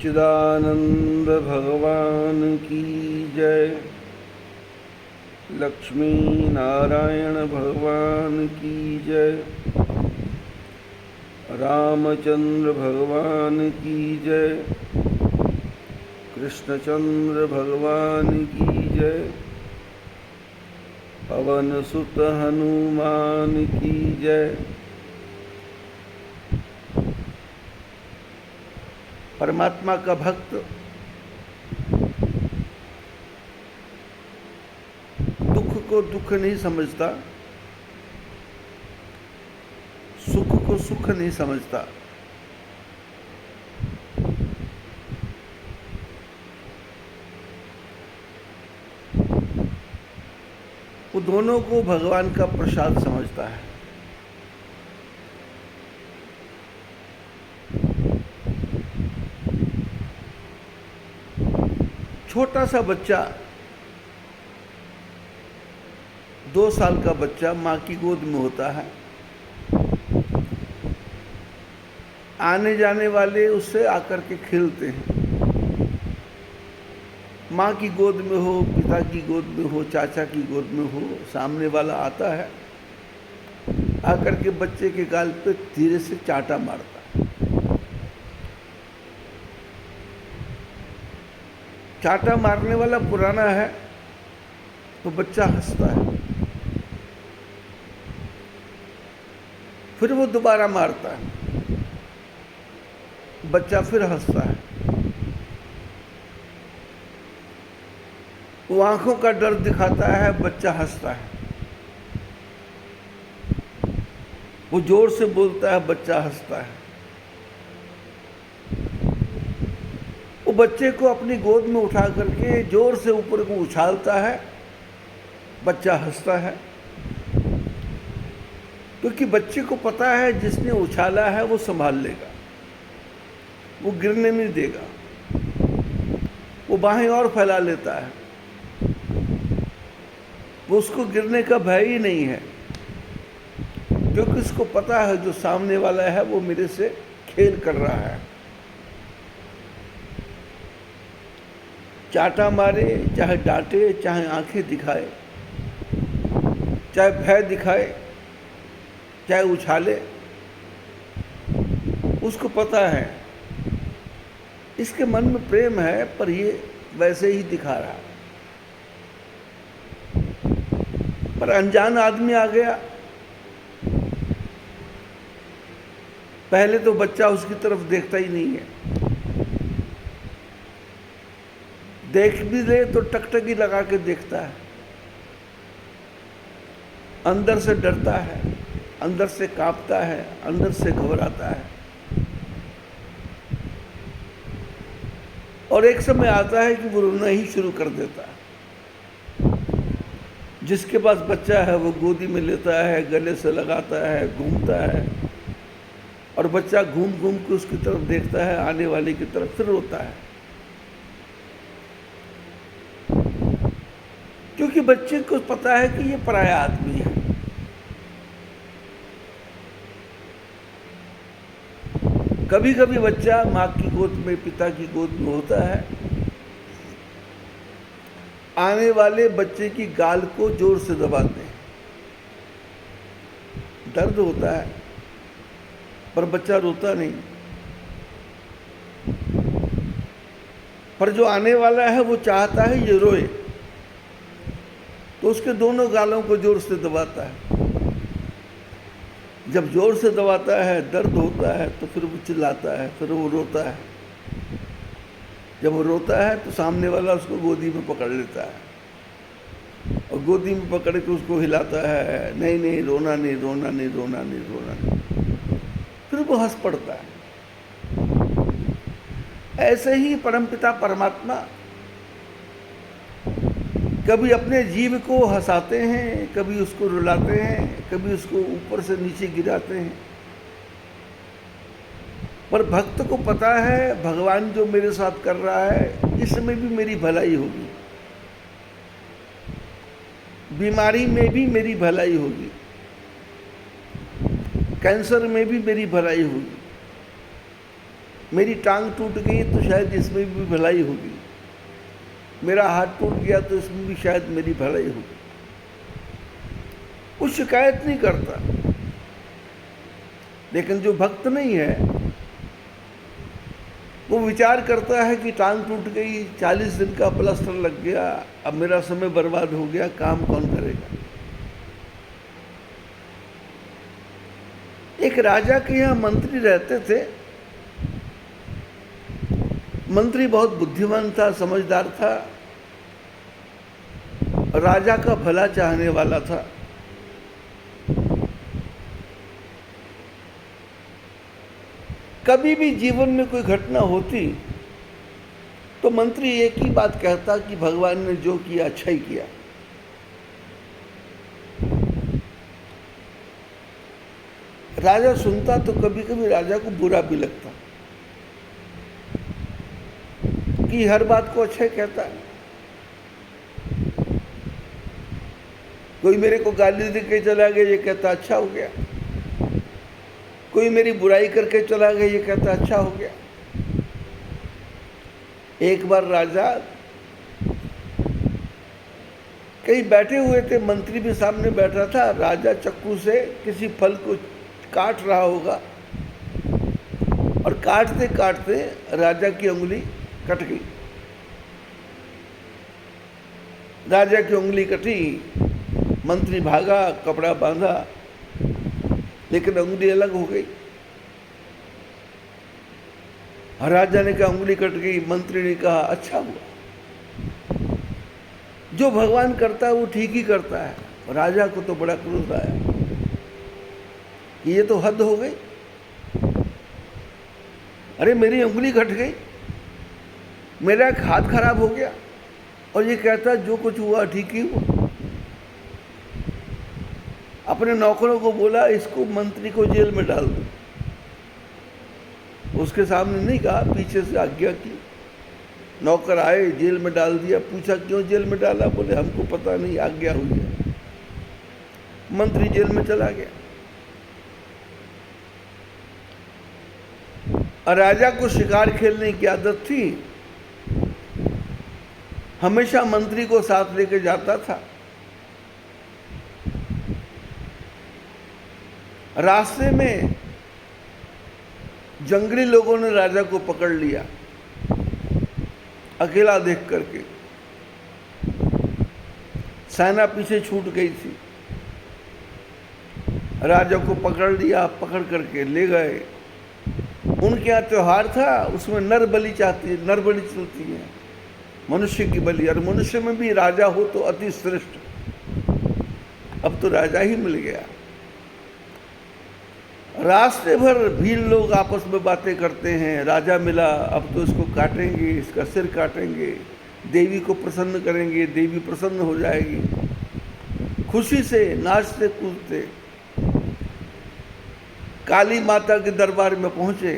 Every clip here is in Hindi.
सच्चिदानंद भगवान की जय। लक्ष्मी नारायण भगवान की जय। रामचंद्र भगवान की जय। कृष्णचंद्र भगवान की जय। पवन सुत हनुमान की जय। परमात्मा का भक्त दुख को दुख नहीं समझता, सुख को सुख नहीं समझता। वो दोनों को भगवान का प्रसाद समझता है। छोटा सा बच्चा, 2 साल का बच्चा माँ की गोद में होता है। आने जाने वाले उससे आकर के खेलते हैं। माँ की गोद में हो, पिता की गोद में हो, चाचा की गोद में हो, सामने वाला आता है, आकर के बच्चे के गाल पे धीरे से चांटा मारता है। चांटा मारने वाला पुराना है तो बच्चा हंसता है, फिर वो दोबारा मारता है, बच्चा फिर हंसता है। वो आंखों का डर दिखाता है, बच्चा हंसता है। वो जोर से बोलता है, बच्चा हंसता है। वो बच्चे को अपनी गोद में उठा करके जोर से ऊपर को उछालता है, बच्चा हंसता है। क्योंकि बच्चे को पता है जिसने उछाला है वो संभाल लेगा, वो गिरने नहीं देगा। वो बाहें और फैला लेता है, वो उसको गिरने का भय ही नहीं है, क्योंकि उसको पता है जो सामने वाला है वो मेरे से खेल कर रहा है। चांटा मारे, चाहे डांटे, चाहे आंखें दिखाए, चाहे भय दिखाए, चाहे उछाले, उसको पता है इसके मन में प्रेम है, पर ये वैसे ही दिखा रहा है। पर अनजान आदमी आ गया, पहले तो बच्चा उसकी तरफ देखता ही नहीं है, देख भी ले तो टकटकी लगा के देखता है, अंदर से डरता है, अंदर से कांपता है, अंदर से घबराता है। और एक समय आता है कि वो रोना ही शुरू कर देता है। जिसके पास बच्चा है वो गोदी में लेता है, गले से लगाता है, घूमता है, और बच्चा घूम घूम के उसकी तरफ देखता है, आने वाले की तरफ, फिर रोता है। क्योंकि बच्चे को पता है कि ये पराया आदमी है। कभी कभी बच्चा माँ की गोद में, पिता की गोद में होता है, आने वाले बच्चे की गाल को जोर से दबाते हैं। दर्द होता है पर बच्चा रोता नहीं। पर जो आने वाला है वो चाहता है ये रोए, तो उसके दोनों गालों को जोर से दबाता है। जब जोर से दबाता है, दर्द होता है, तो फिर वो चिल्लाता है, फिर वो रोता है। जब वो रोता है तो सामने वाला उसको गोदी में पकड़ लेता है, और गोदी में पकड़ के उसको हिलाता है, नहीं नहीं रोना नहीं, रोना नहीं, रोना नहीं, रोना नहीं। फिर वो हंस पड़ता है। ऐसे ही परमपिता परमात्मा कभी अपने जीव को हंसाते हैं, कभी उसको रुलाते हैं, कभी उसको ऊपर से नीचे गिराते हैं। पर भक्त को पता है भगवान जो मेरे साथ कर रहा है इसमें भी मेरी भलाई होगी, बीमारी में भी मेरी भलाई होगी, कैंसर में भी मेरी भलाई होगी, मेरी टांग टूट गई तो शायद इसमें भी भलाई होगी, मेरा हाथ टूट गया तो इसमें भी शायद मेरी भलाई होगी। वो शिकायत नहीं करता। लेकिन जो भक्त नहीं है वो विचार करता है कि टांग टूट गई, 40 दिन का प्लास्टर लग गया, अब मेरा समय बर्बाद हो गया, काम कौन करेगा। एक राजा के यहाँ मंत्री रहते थे। मंत्री बहुत बुद्धिमान था, समझदार था, राजा का भला चाहने वाला था। कभी भी जीवन में कोई घटना होती तो मंत्री एक ही बात कहता कि भगवान ने जो किया अच्छा ही किया। राजा सुनता तो कभी कभी राजा को बुरा भी लगता कि हर बात को अच्छा ही कहता है। कोई मेरे को गाली दे के चला गया, ये कहता अच्छा हो गया। कोई मेरी बुराई करके चला गया, ये कहता अच्छा हो गया। एक बार राजा कहीं बैठे हुए थे, मंत्री भी सामने बैठा था। राजा चाकू से किसी फल को काट रहा होगा और काटते काटते राजा की उंगली कट गई। राजा की उंगली कटी, मंत्री भागा, कपड़ा बांधा, लेकिन उंगली अलग हो गई। राजा ने कहा उंगली कट गई, मंत्री ने कहा अच्छा हुआ। जो भगवान करता है वो ठीक ही करता है। राजा को तो बड़ा क्रोध आया कि ये तो हद हो गई। अरे मेरी उंगली कट गई, मेरा एक हाथ खराब हो गया और ये कहता जो कुछ हुआ ठीक ही हुआ। अपने नौकरों को बोला इसको मंत्री को जेल में डाल दो। उसके सामने नहीं कहा, पीछे से आज्ञा की। नौकर आए, जेल में डाल दिया। पूछा क्यों जेल में डाला? बोले हमको पता नहीं, आज्ञा हुई है। मंत्री जेल में चला गया। और राजा को शिकार खेलने की आदत थी, हमेशा मंत्री को साथ लेके जाता था। रास्ते में जंगली लोगों ने राजा को पकड़ लिया, अकेला देख करके। सेना पीछे छूट गई थी, राजा को पकड़ लिया, पकड़ करके ले गए। उनके यहाँ त्योहार था, उसमें नर बलि चलती है, मनुष्य की बलि। और मनुष्य में भी राजा हो तो अति श्रेष्ठ। अब तो राजा ही मिल गया। रास्ते भर भीड़ लोग आपस में बातें करते हैं, राजा मिला, अब तो इसको काटेंगे, इसका सिर काटेंगे, देवी को प्रसन्न करेंगे, देवी प्रसन्न हो जाएगी। खुशी से नाचते कूदते काली माता के दरबार में पहुंचे।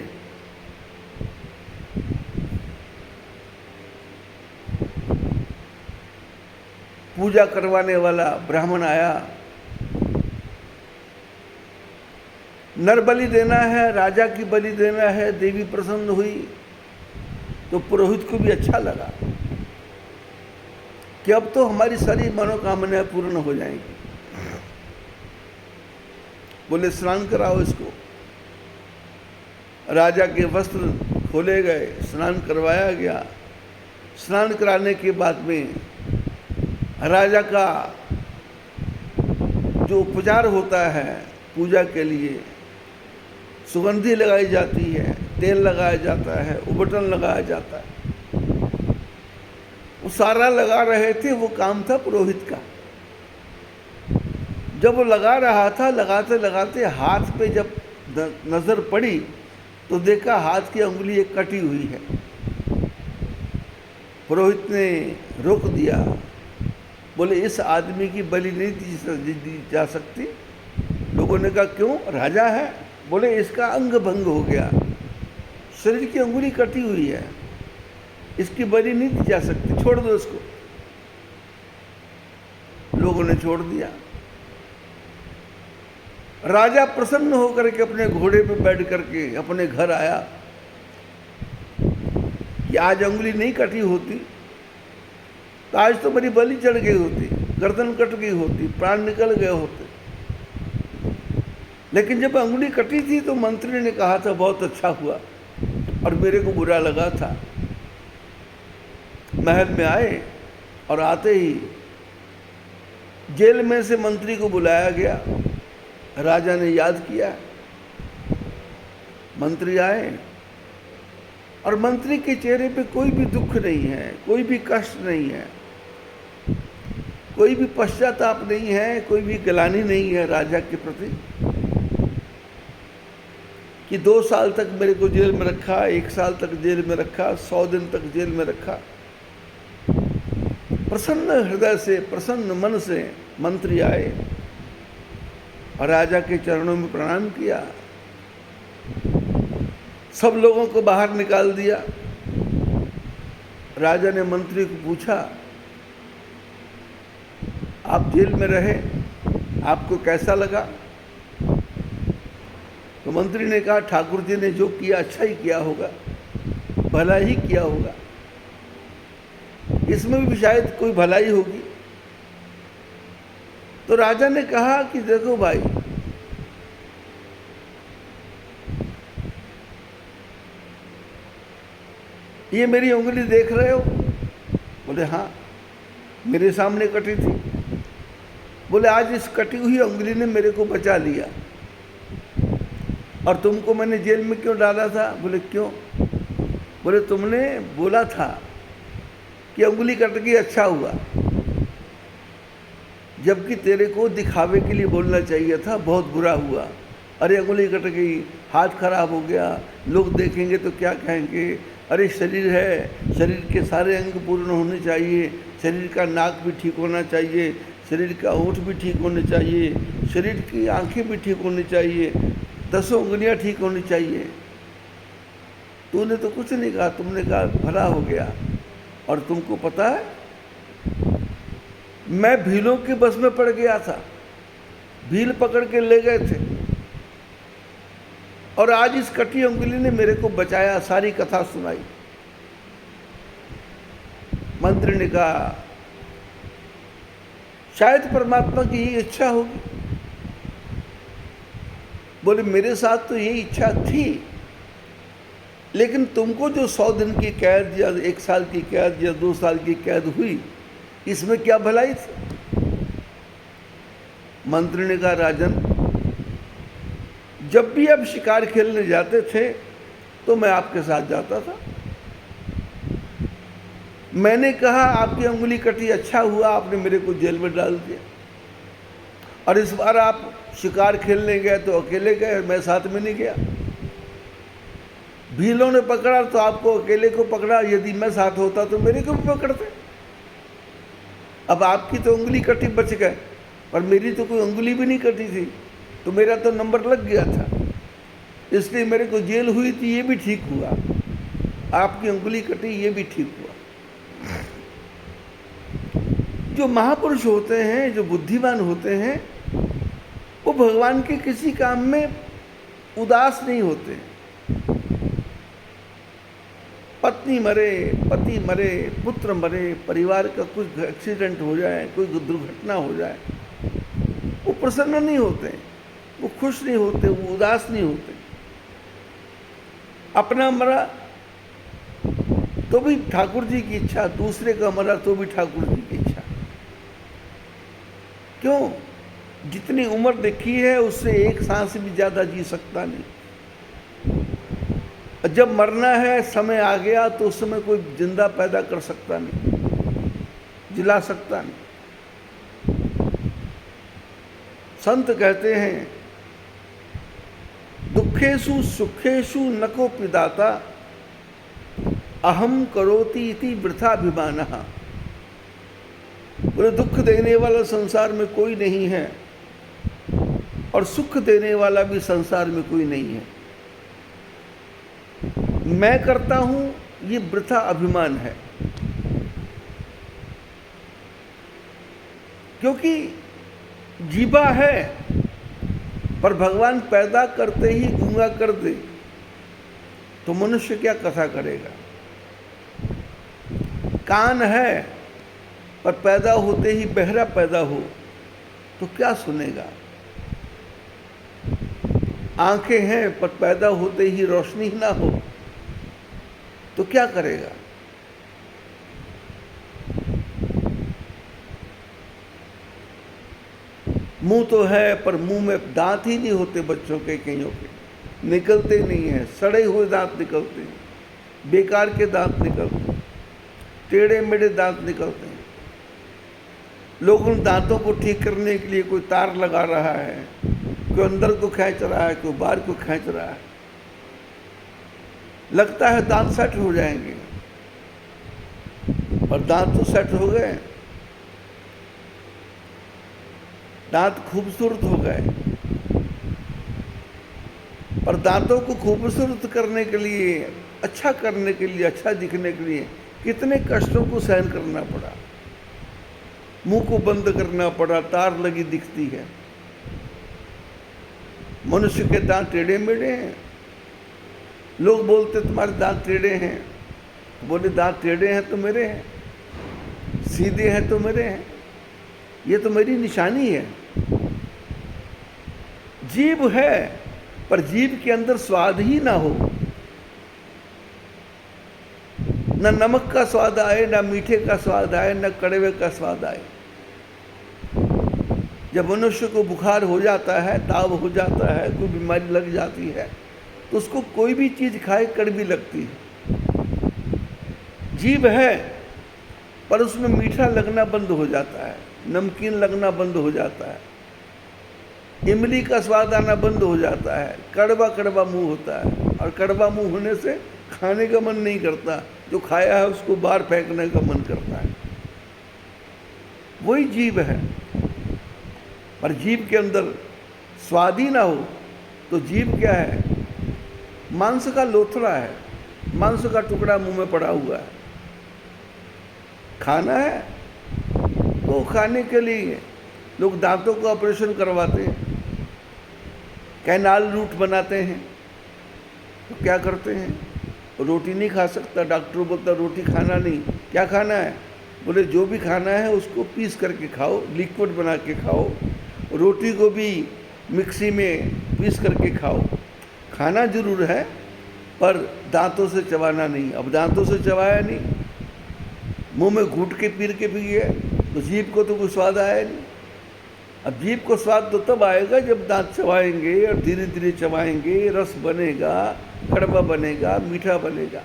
पूजा करवाने वाला ब्राह्मण आया, नर बलि देना है, राजा की बलि देना है। देवी प्रसन्न हुई तो पुरोहित को भी अच्छा लगा कि अब तो हमारी सारी मनोकामनाएं पूर्ण हो जाएंगी। बोले स्नान कराओ इसको। राजा के वस्त्र खोले गए, स्नान करवाया गया। स्नान कराने के बाद में राजा का जो उपचार होता है पूजा के लिए, सुगंधी लगाई जाती है, तेल लगाया जाता है, उबटन लगाया जाता है, वो सारा लगा रहे थे। वो काम था पुरोहित का। जब वो लगा रहा था, लगाते लगाते हाथ पे जब नजर पड़ी तो देखा हाथ की उंगली एक कटी हुई है। पुरोहित ने रोक दिया, बोले इस आदमी की बलि नहीं दी जा सकती। लोगों ने कहा क्यों? राजा है। बोले इसका अंग भंग हो गया, शरीर की उंगली कटी हुई है, इसकी बलि नहीं दी जा सकती, छोड़ दो इसको। लोगों ने छोड़ दिया। राजा प्रसन्न होकर के अपने घोड़े पर बैठ करके अपने घर आया। कि आज अंगुली नहीं कटी होती तो आज तो मेरी बलि चढ़ गई होती, गर्दन कट गई होती, प्राण निकल गए होते। लेकिन जब अंगुली कटी थी तो मंत्री ने कहा था बहुत अच्छा हुआ, और मेरे को बुरा लगा था। महल में आए और आते ही जेल में से मंत्री को बुलाया गया। राजा ने याद किया, मंत्री आए और मंत्री के चेहरे पे कोई भी दुख नहीं है, कोई भी कष्ट नहीं है, कोई भी पश्चाताप नहीं है, कोई भी ग्लानि नहीं है राजा के प्रति कि 2 साल तक मेरे को जेल में रखा, 1 साल तक जेल में रखा, 100 दिन तक जेल में रखा। प्रसन्न हृदय से, प्रसन्न मन से मंत्री आए और राजा के चरणों में प्रणाम किया। सब लोगों को बाहर निकाल दिया। राजा ने मंत्री को पूछा, आप जेल में रहे, आपको कैसा लगा? तो मंत्री ने कहा, ठाकुर जी ने जो किया अच्छा ही किया होगा, भला ही किया होगा, इसमें भी शायद कोई भलाई होगी। तो राजा ने कहा कि देखो भाई, ये मेरी उंगली देख रहे हो? बोले हाँ, मेरे सामने कटी थी। बोले आज इस कटी हुई उंगली ने मेरे को बचा लिया, और तुमको मैंने जेल में क्यों डाला था? बोले क्यों? बोले तुमने बोला था कि उंगली कट गई अच्छा हुआ, जबकि तेरे को दिखावे के लिए बोलना चाहिए था बहुत बुरा हुआ। अरे उंगली कट गई, हाथ खराब हो गया, लोग देखेंगे तो क्या कहेंगे? अरे शरीर है, शरीर के सारे अंग पूर्ण होने चाहिए, शरीर का नाक भी ठीक होना चाहिए, शरीर का होंठ भी ठीक होने चाहिए, शरीर की आंखें भी ठीक होनी चाहिए, 10 उंगलियां ठीक होनी चाहिए। तूने तो कुछ नहीं कहा, तुमने कहा भला हो गया। और तुमको पता है, मैं भीलों के बस में पड़ गया था, भील पकड़ के ले गए थे, और आज इस कटी उंगली ने मेरे को बचाया, सारी कथा सुनाई। मंत्री ने कहा, शायद परमात्मा की यही इच्छा होगी। बोले मेरे साथ तो यही इच्छा थी, लेकिन तुमको जो 100 दिन की कैद या 1 साल की कैद या 2 साल की कैद हुई, इसमें क्या भलाई थी? मंत्री ने कहा, राजन, जब भी आप शिकार खेलने जाते थे तो मैं आपके साथ जाता था। मैंने कहा आपकी उंगली कटी, अच्छा हुआ, आपने मेरे को जेल में डाल दिया। और इस बार आप शिकार खेलने गए तो अकेले गए, मैं साथ में नहीं गया। भीलों ने पकड़ा तो आपको अकेले को पकड़ा, यदि मैं साथ होता तो मेरे को भी पकड़ते। अब आपकी तो उंगली कटी, बच गए, पर मेरी तो कोई उंगली भी नहीं कटी थी, तो मेरा तो नंबर लग गया था, इसलिए मेरे को जेल हुई थी, ये भी ठीक हुआ। आपकी उंगली कटी, ये भी ठीक हुआ। जो महापुरुष होते हैं, जो बुद्धिमान होते हैं, वो भगवान के किसी काम में उदास नहीं होते। पत्नी मरे, पति मरे, पुत्र मरे, परिवार का कुछ एक्सीडेंट हो जाए, कोई दुर्घटना हो जाए, वो प्रसन्न नहीं होते, वो खुश नहीं होते, वो उदास नहीं होते। अपना मरा तो भी ठाकुर जी की इच्छा, दूसरे का मरा तो भी ठाकुर जी की इच्छा। क्यों? जितनी उम्र देखी है उससे 1 सांस भी ज़्यादा जी सकता नहीं। जब मरना है, समय आ गया, तो उस समय कोई जिंदा पैदा कर सकता नहीं, जिला सकता नहीं। संत कहते हैं, दुखेषु सुखेषु न कोपि दाता, अहम करोति इति वृथाभिमानः। बोले दुख देने वाला संसार में कोई नहीं है, और सुख देने वाला भी संसार में कोई नहीं है। मैं करता हूं, ये वृथा अभिमान है। क्योंकि जीवा है, पर भगवान पैदा करते ही गूंगा कर दे तो मनुष्य क्या कथा करेगा? कान है पर पैदा होते ही बहरा पैदा हो तो क्या सुनेगा? आंखें हैं पर पैदा होते ही रोशनी ना हो तो क्या करेगा? मुंह तो है पर मुंह में दांत ही नहीं होते बच्चों के, कईयों के निकलते नहीं हैं, सड़े हुए दांत निकलते हैं, बेकार के दांत निकलते हैं, टेढ़े मेढ़े दांत निकलते हैं। लोग उन दांतों को ठीक करने के लिए कोई तार लगा रहा है, कोई अंदर को खींच रहा है, कोई बाहर को खींच रहा है। लगता है दांत सेट हो जाएंगे, और दांत तो सेट हो गए, दांत खूबसूरत हो गए, पर दांतों को खूबसूरत करने के लिए, अच्छा करने के लिए, अच्छा दिखने के लिए कितने कष्टों को सहन करना पड़ा। मुंह को बंद करना पड़ा, तार लगी दिखती है। मनुष्य के दांत टेढ़े मेढ़े हैं। लोग बोलते तुम्हारे दांत टेढ़े हैं, बोले दांत टेढ़े हैं तो मेरे हैं, सीधे हैं तो मेरे हैं, ये तो मेरी निशानी है। जीभ है पर जीभ के अंदर स्वाद ही ना हो, न नमक का स्वाद आए, न मीठे का स्वाद आए, न कड़वे का स्वाद आए। जब मनुष्य को बुखार हो जाता है, ताव हो जाता है, कोई बीमारी लग जाती है तो उसको कोई भी चीज़ खाए कड़वी लगती है। जीभ है पर उसमें मीठा लगना बंद हो जाता है, नमकीन लगना बंद हो जाता है, इमली का स्वाद आना बंद हो जाता है, कड़वा कड़वा मुंह होता है। और कड़वा मुंह होने से खाने का मन नहीं करता, जो खाया है उसको बाहर फेंकने का मन करता है। वही जीभ है। पर जीभ के अंदर स्वाद ही ना हो तो जीभ क्या है? मांस का लोथड़ा है, मांस का टुकड़ा मुंह में पड़ा हुआ है। खाना है तो खाने के लिए लोग दांतों का ऑपरेशन करवाते हैं, कैनाल रूट बनाते हैं, तो क्या करते हैं? रोटी नहीं खा सकता, डॉक्टर बोलता रोटी खाना नहीं। क्या खाना है? बोले जो भी खाना है उसको पीस करके खाओ, लिक्विड बना के खाओ, रोटी को भी मिक्सी में पीस करके खाओ। खाना जरूर है पर दांतों से चबाना नहीं। अब दांतों से चबाया नहीं, मुंह में घूट के पी के पी गया तो जीभ को तो कोई स्वाद आया नहीं। अब जीभ को स्वाद तो तब आएगा जब दांत चबाएंगे और धीरे धीरे चबाएंगे, रस बनेगा, कड़वा बनेगा, मीठा बनेगा।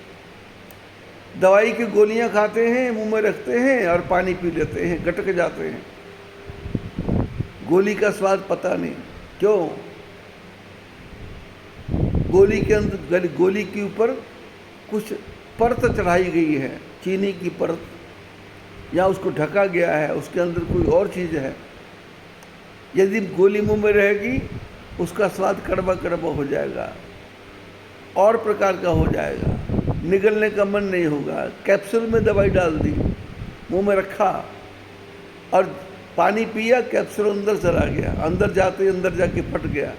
दवाई की गोलियां खाते हैं, मुंह में रखते हैं और पानी पी लेते हैं, गटक जाते हैं। गोली का स्वाद पता नहीं क्यों? गोली के अंदर, गोली के ऊपर कुछ परत चढ़ाई गई है, चीनी की परत, या उसको ढका गया है, उसके अंदर कोई और चीज़ है। यदि गोली मुंह में रहेगी उसका स्वाद कड़वा कड़वा हो जाएगा, और प्रकार का हो जाएगा, निगलने का मन नहीं होगा। कैप्सूल में दवाई डाल दी, मुंह में रखा और पानी पिया, कैप्सूल अंदर चला गया, अंदर जाते अंदर जाके फट गया,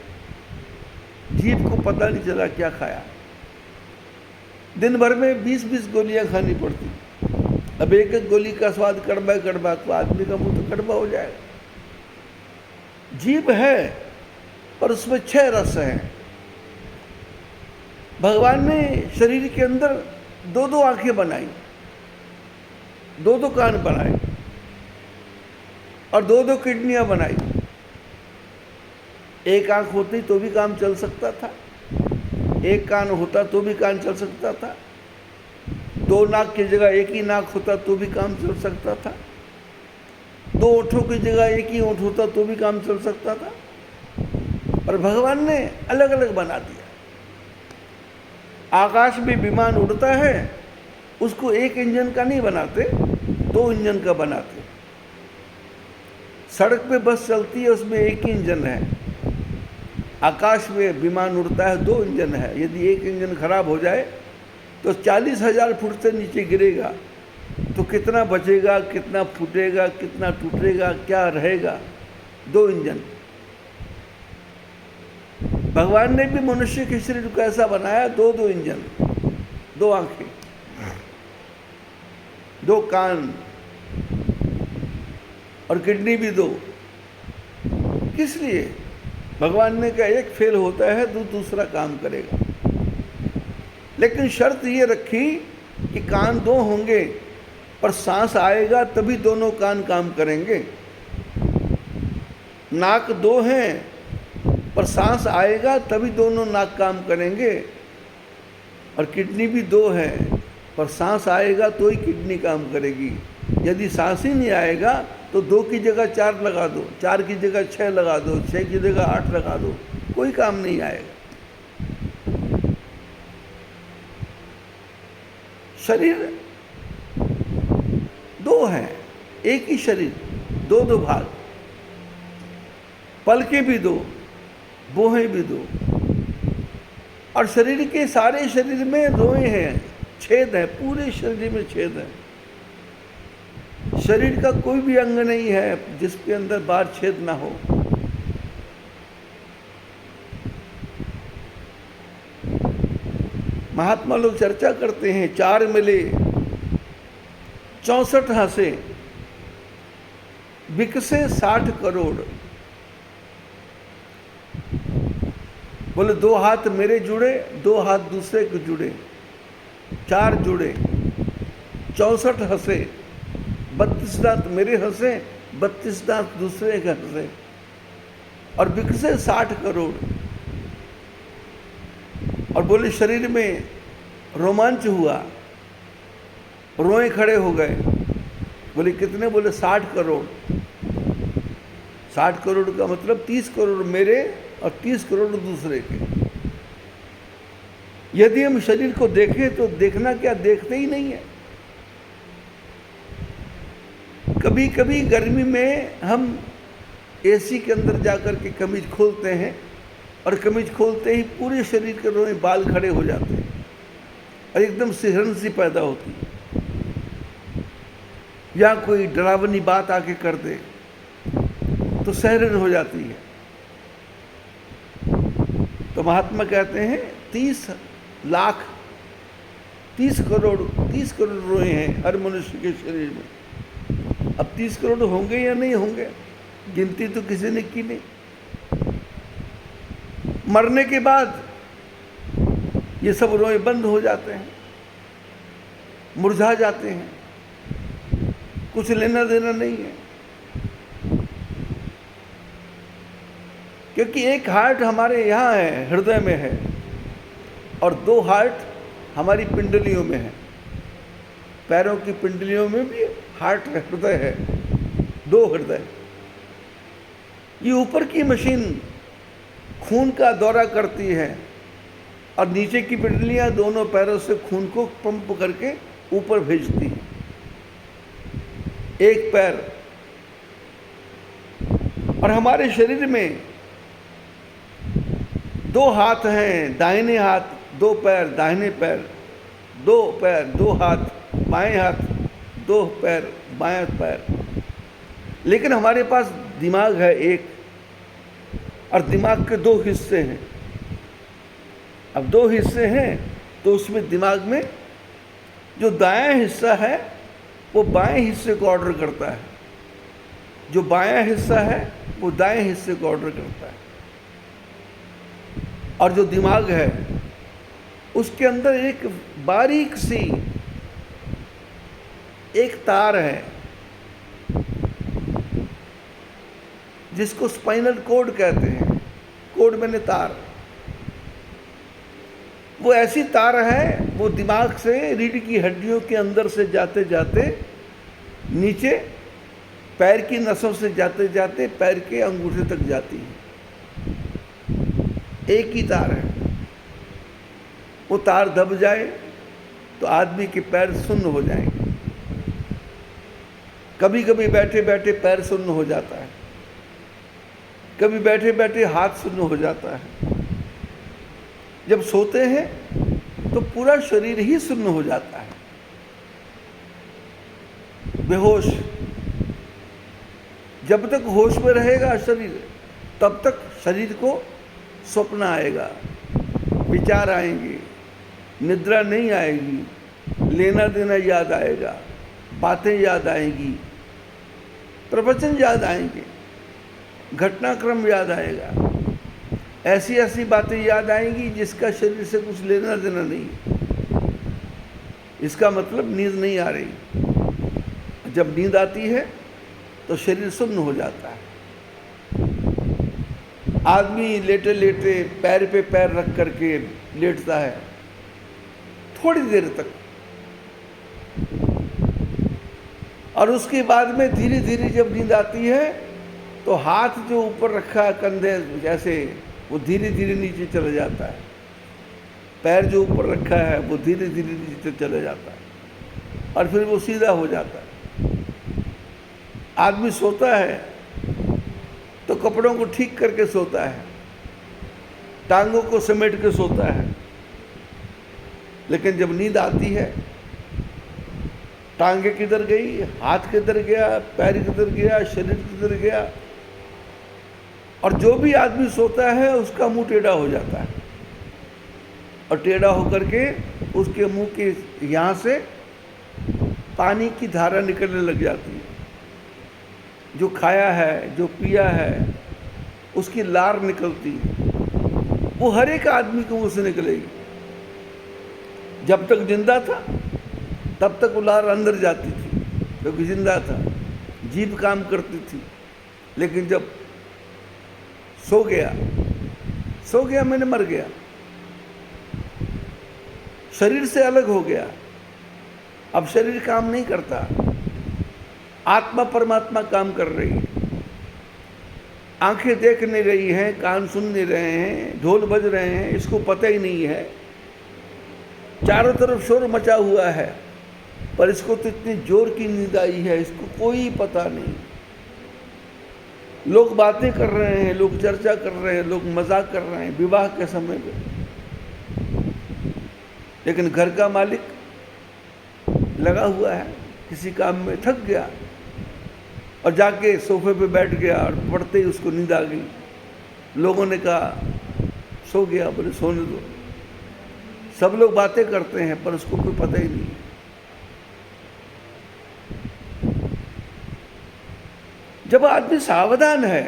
जीभ को पता नहीं चला क्या खाया। दिन भर में 20-20 गोलियां खानी पड़ती। अब एक एक गोली का स्वाद कड़वा कड़वा, तो आदमी का मुंह तो कड़वा हो जाएगा। जीभ है पर उसमें 6 रस हैं। भगवान ने शरीर के अंदर 2-2 आंखें बनाई, 2-2 कान बनाए और 2-2 किडनियां बनाई। एक आंख होती तो भी काम चल सकता था, एक कान होता तो भी काम चल सकता था, 2 नाक की जगह एक ही नाक होता तो भी काम चल सकता था, 2 ओंठों की जगह एक ही ओंठ होता तो भी काम चल सकता था। पर भगवान ने अलग अलग बना दिया। आकाश में विमान उड़ता है, उसको एक इंजन का नहीं बनाते, 2 इंजन का बनाते। सड़क पे बस चलती है, उसमें एक ही इंजन है। आकाश में विमान उड़ता है, 2 इंजन है। यदि एक इंजन खराब हो जाए तो 40,000 फुट से नीचे गिरेगा तो कितना बचेगा, कितना फूटेगा, कितना टूटेगा, क्या रहेगा? 2 इंजन। भगवान ने भी मनुष्य के शरीर को ऐसा बनाया, 2-2 इंजन, 2 आंखें, 2 कान और किडनी भी 2। किस लिए? भगवान ने कहा एक फेल होता है तो दूसरा काम करेगा, लेकिन शर्त ये रखी कि कान 2 होंगे पर सांस आएगा तभी दोनों कान काम करेंगे। नाक 2 हैं पर सांस आएगा तभी दोनों नाक काम करेंगे, और किडनी भी 2 है पर सांस आएगा तो ही किडनी काम करेगी। यदि सांस ही नहीं आएगा तो 2 की जगह 4 लगा दो, 4 की जगह 6 लगा दो, 6 की जगह 8 लगा दो, कोई काम नहीं आएगा। शरीर 2 हैं, एक ही शरीर, 2 भाग, पलकें भी 2, भौहें भी 2, और शरीर के सारे शरीर में रोए हैं, छेद है, पूरे शरीर में छेद है। शरीर का कोई भी अंग नहीं है जिसके अंदर बाहर छेद ना हो। महात्मा लोग चर्चा करते हैं 4 मिले 64 हंसे, बिकसे 60 करोड़। बोले 2 हाथ मेरे जुड़े, 2 हाथ दूसरे के जुड़े, 4 जुड़े, 64 हंसे, 32 दांत मेरे हंसे, 32 दांत दूसरे के हंसे, और बिकसे 60 करोड़। और बोले शरीर में रोमांच हुआ, रोए खड़े हो गए। बोले कितने? बोले 60 करोड़। 60 करोड़ का मतलब 30 करोड़ मेरे और 30 करोड़ दूसरे के। यदि हम शरीर को देखें तो देखना क्या, देखते ही नहीं है। कभी कभी गर्मी में हम एसी के अंदर जाकर के कमीज खोलते हैं, और कमीज खोलते ही पूरे शरीर के रोए बाल खड़े हो जाते हैं और एकदम सिहरन सी पैदा होती है। या कोई डरावनी बात आके कर दे तो सिहरन हो जाती है। तो महात्मा कहते हैं 30 लाख 30 करोड़ रोए हैं हर मनुष्य के शरीर में। अब 30 करोड़ होंगे या नहीं होंगे, गिनती तो किसी ने की नहीं। मरने के बाद ये सब रोए बंद हो जाते हैं, मुरझा जाते हैं, कुछ लेना देना नहीं है। क्योंकि एक हार्ट हमारे यहाँ है, हृदय में है, और 2 हार्ट हमारी पिंडलियों में है। पैरों की पिंडलियों में भी हार्ट है, हृदय है, 2 हृदय। ये ऊपर की मशीन खून का दौरा करती है, और नीचे की पिंडलियां दोनों पैरों से खून को पंप करके ऊपर भेजती हैं। एक पैर, और हमारे शरीर में 2 हाथ हैं, दाहिने हाथ, 2 पैर, दाहिने पैर, 2 पैर, 2 हाथ, बाएं हाथ, 2 पैर, बाएं पैर। लेकिन हमारे पास दिमाग है एक, और दिमाग के 2 हिस्से हैं। अब 2 हिस्से हैं तो उसमें दिमाग में जो दायां हिस्सा है वो बाएं हिस्से को ऑर्डर करता है, जो बायां हिस्सा है वो दाएं हिस्से को ऑर्डर करता है। और जो दिमाग है उसके अंदर एक बारीक सी एक तार है जिसको स्पाइनल कोड कहते हैं। कोड मैंने तार, वो ऐसी तार है, वो दिमाग से रीढ़ की हड्डियों के अंदर से जाते जाते नीचे पैर की नसों से जाते जाते पैर के अंगूठे तक जाती है। एक ही तार है। वो तार दब जाए तो आदमी के पैर सुन्न हो जाएंगे। कभी कभी बैठे बैठे पैर सुन्न हो जाता है, कभी बैठे बैठे हाथ सुन्न हो जाता है। जब सोते हैं तो पूरा शरीर ही सुन्न हो जाता है, बेहोश। जब तक होश में रहेगा शरीर, तब तक शरीर को स्वप्न आएगा, विचार आएंगे, निद्रा नहीं आएगी, लेना देना याद आएगा, बातें याद आएंगी, प्रवचन याद आएंगे, घटनाक्रम याद आएगा, ऐसी ऐसी बातें याद आएंगी जिसका शरीर से कुछ लेना देना नहीं है। इसका मतलब नींद नहीं आ रही। जब नींद आती है तो शरीर सुन्न हो जाता है। आदमी लेटे लेटे पैर पे पैर रख करके लेटता है थोड़ी देर तक, और उसके बाद में धीरे धीरे जब नींद आती है तो हाथ जो ऊपर रखा है कंधे जैसे, वो धीरे धीरे नीचे चला जाता है। पैर जो ऊपर रखा है वो धीरे धीरे नीचे चला जाता है और फिर वो सीधा हो जाता है। आदमी सोता है तो कपड़ों को ठीक करके सोता है, टांगों को समेट के सोता है, लेकिन जब नींद आती है टांगे किधर गई, हाथ किधर गया, पैर किधर गया, शरीर किधर गया। और जो भी आदमी सोता है उसका मुंह टेढ़ा हो जाता है और टेढ़ा होकर के उसके मुंह के यहाँ से पानी की धारा निकलने लग जाती है। जो खाया है, जो पिया है, उसकी लार निकलती है, वो हर एक आदमी को मुंह से निकलेगी। जब तक जिंदा था तब तक वो लार अंदर जाती थी क्योंकि जिंदा था, जीभ काम करती थी। लेकिन जब सो गया मैंने मर गया, शरीर से अलग हो गया, अब शरीर काम नहीं करता, आत्मा परमात्मा काम कर रही है। आंखें देख नहीं रही हैं, कान सुन नहीं रहे हैं, ढोल बज रहे हैं, इसको पता ही नहीं है। चारों तरफ शोर मचा हुआ है, पर इसको तो इतनी जोर की नींद आई है, इसको कोई पता नहीं। लोग बातें कर रहे हैं, लोग चर्चा कर रहे हैं, लोग मजाक कर रहे हैं विवाह के समय में, लेकिन घर का मालिक लगा हुआ है किसी काम में, थक गया और जाके सोफे पे बैठ गया और पढ़ते ही उसको नींद आ गई। लोगों ने कहा सो गया, बोले सोने दो। सब लोग बातें करते हैं पर उसको कोई पता ही नहीं। जब आदमी सावधान है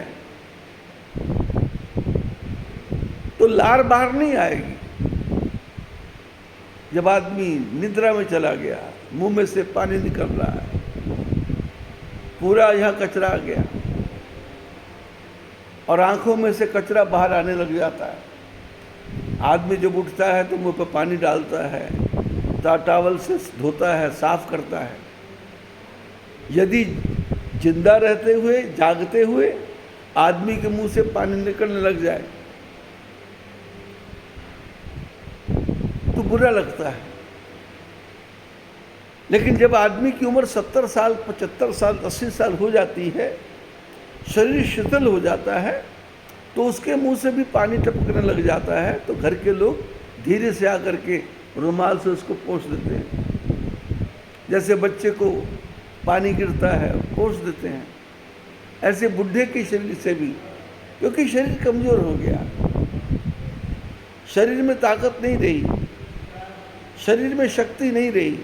तो लार बाहर नहीं आएगी। जब आदमी निद्रा में चला गया, मुंह में से पानी निकल रहा है, पूरा यहाँ कचरा आ गया और आंखों में से कचरा बाहर आने लग जाता है। आदमी जब उठता है तो मुंह पर पानी डालता है, टावल से धोता है, साफ करता है। यदि जिंदा रहते हुए, जागते हुए आदमी के मुंह से पानी निकलने लग जाए तो बुरा लगता है। लेकिन जब आदमी की उम्र 70 साल, 75 साल, 80 साल हो जाती है, शरीर शिथिल हो जाता है, तो उसके मुंह से भी पानी टपकने लग जाता है। तो घर के लोग धीरे से आकर के रुमाल से उसको पोंछ देते हैं। जैसे बच्चे को पानी गिरता है पोंछ देते हैं, ऐसे बुढ़े के शरीर से भी, क्योंकि शरीर कमजोर हो गया, शरीर में ताकत नहीं रही, शरीर में शक्ति नहीं रही,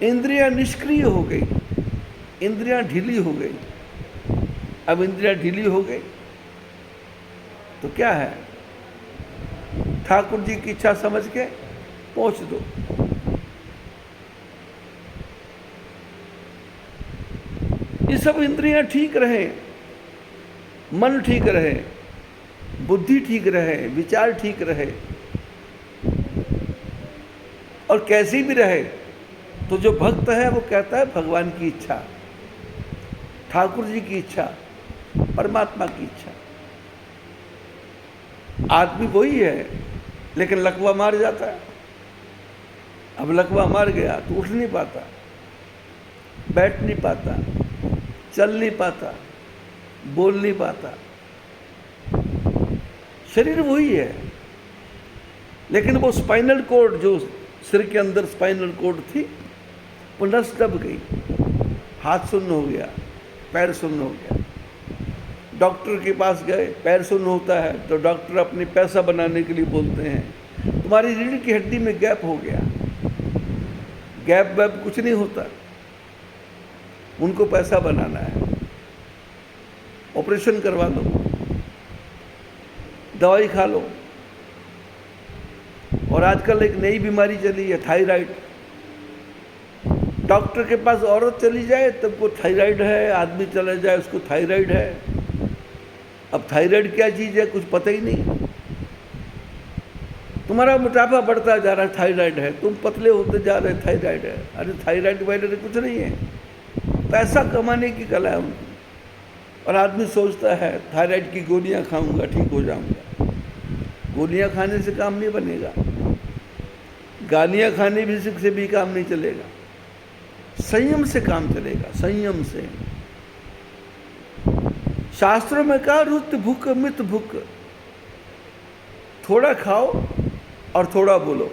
इंद्रियां निष्क्रिय हो गई, इंद्रियां ढीली हो गई। अब इंद्रियां ढीली हो गई तो क्या है, ठाकुर जी की इच्छा समझ के पहुंच दो। ये सब इंद्रियां ठीक रहे, मन ठीक रहे, बुद्धि ठीक रहे, विचार ठीक रहे, और कैसी भी रहे, तो जो भक्त है वो कहता है भगवान की इच्छा, ठाकुर जी की इच्छा, परमात्मा की इच्छा। आदमी वही है लेकिन लकवा मार जाता है। अब लकवा मार गया तो उठ नहीं पाता, बैठ नहीं पाता, चल नहीं पाता, बोल नहीं पाता। शरीर वही है, लेकिन वो स्पाइनल कॉर्ड, जो सिर के अंदर स्पाइनल कॉर्ड थी, वो नस दब गई, हाथ सुन्न हो गया, पैर सुन्न हो गया। डॉक्टर के पास गए, पैर सुन्न होता है तो डॉक्टर अपने पैसा बनाने के लिए बोलते हैं तुम्हारी रीढ़ की हड्डी में गैप हो गया। गैप वैप कुछ नहीं होता, उनको पैसा बनाना है, ऑपरेशन करवा लो, दवाई खा लो। और आजकल एक नई बीमारी चली है, थायराइड। डॉक्टर के पास औरत चली जाए तब वो थायराइड है, आदमी चला जाए उसको थायराइड है। अब थायराइड क्या चीज़ है कुछ पता ही नहीं। तुम्हारा मोटापा बढ़ता जा रहा है, थायराइड है, तुम पतले होते जा रहे, थायराइड है। अरे थायराइड वायराइड कुछ नहीं है, पैसा कमाने की कला है उनकी। और आदमी सोचता है थायराइड की गोलियां खाऊंगा ठीक हो जाऊंगा। गोलियां खाने से काम नहीं बनेगा, गालियां खाने भी से भी काम नहीं चलेगा, संयम से काम चलेगा, संयम से। शास्त्रों में कहा रुत भूख मित भूख, थोड़ा खाओ और थोड़ा बोलो,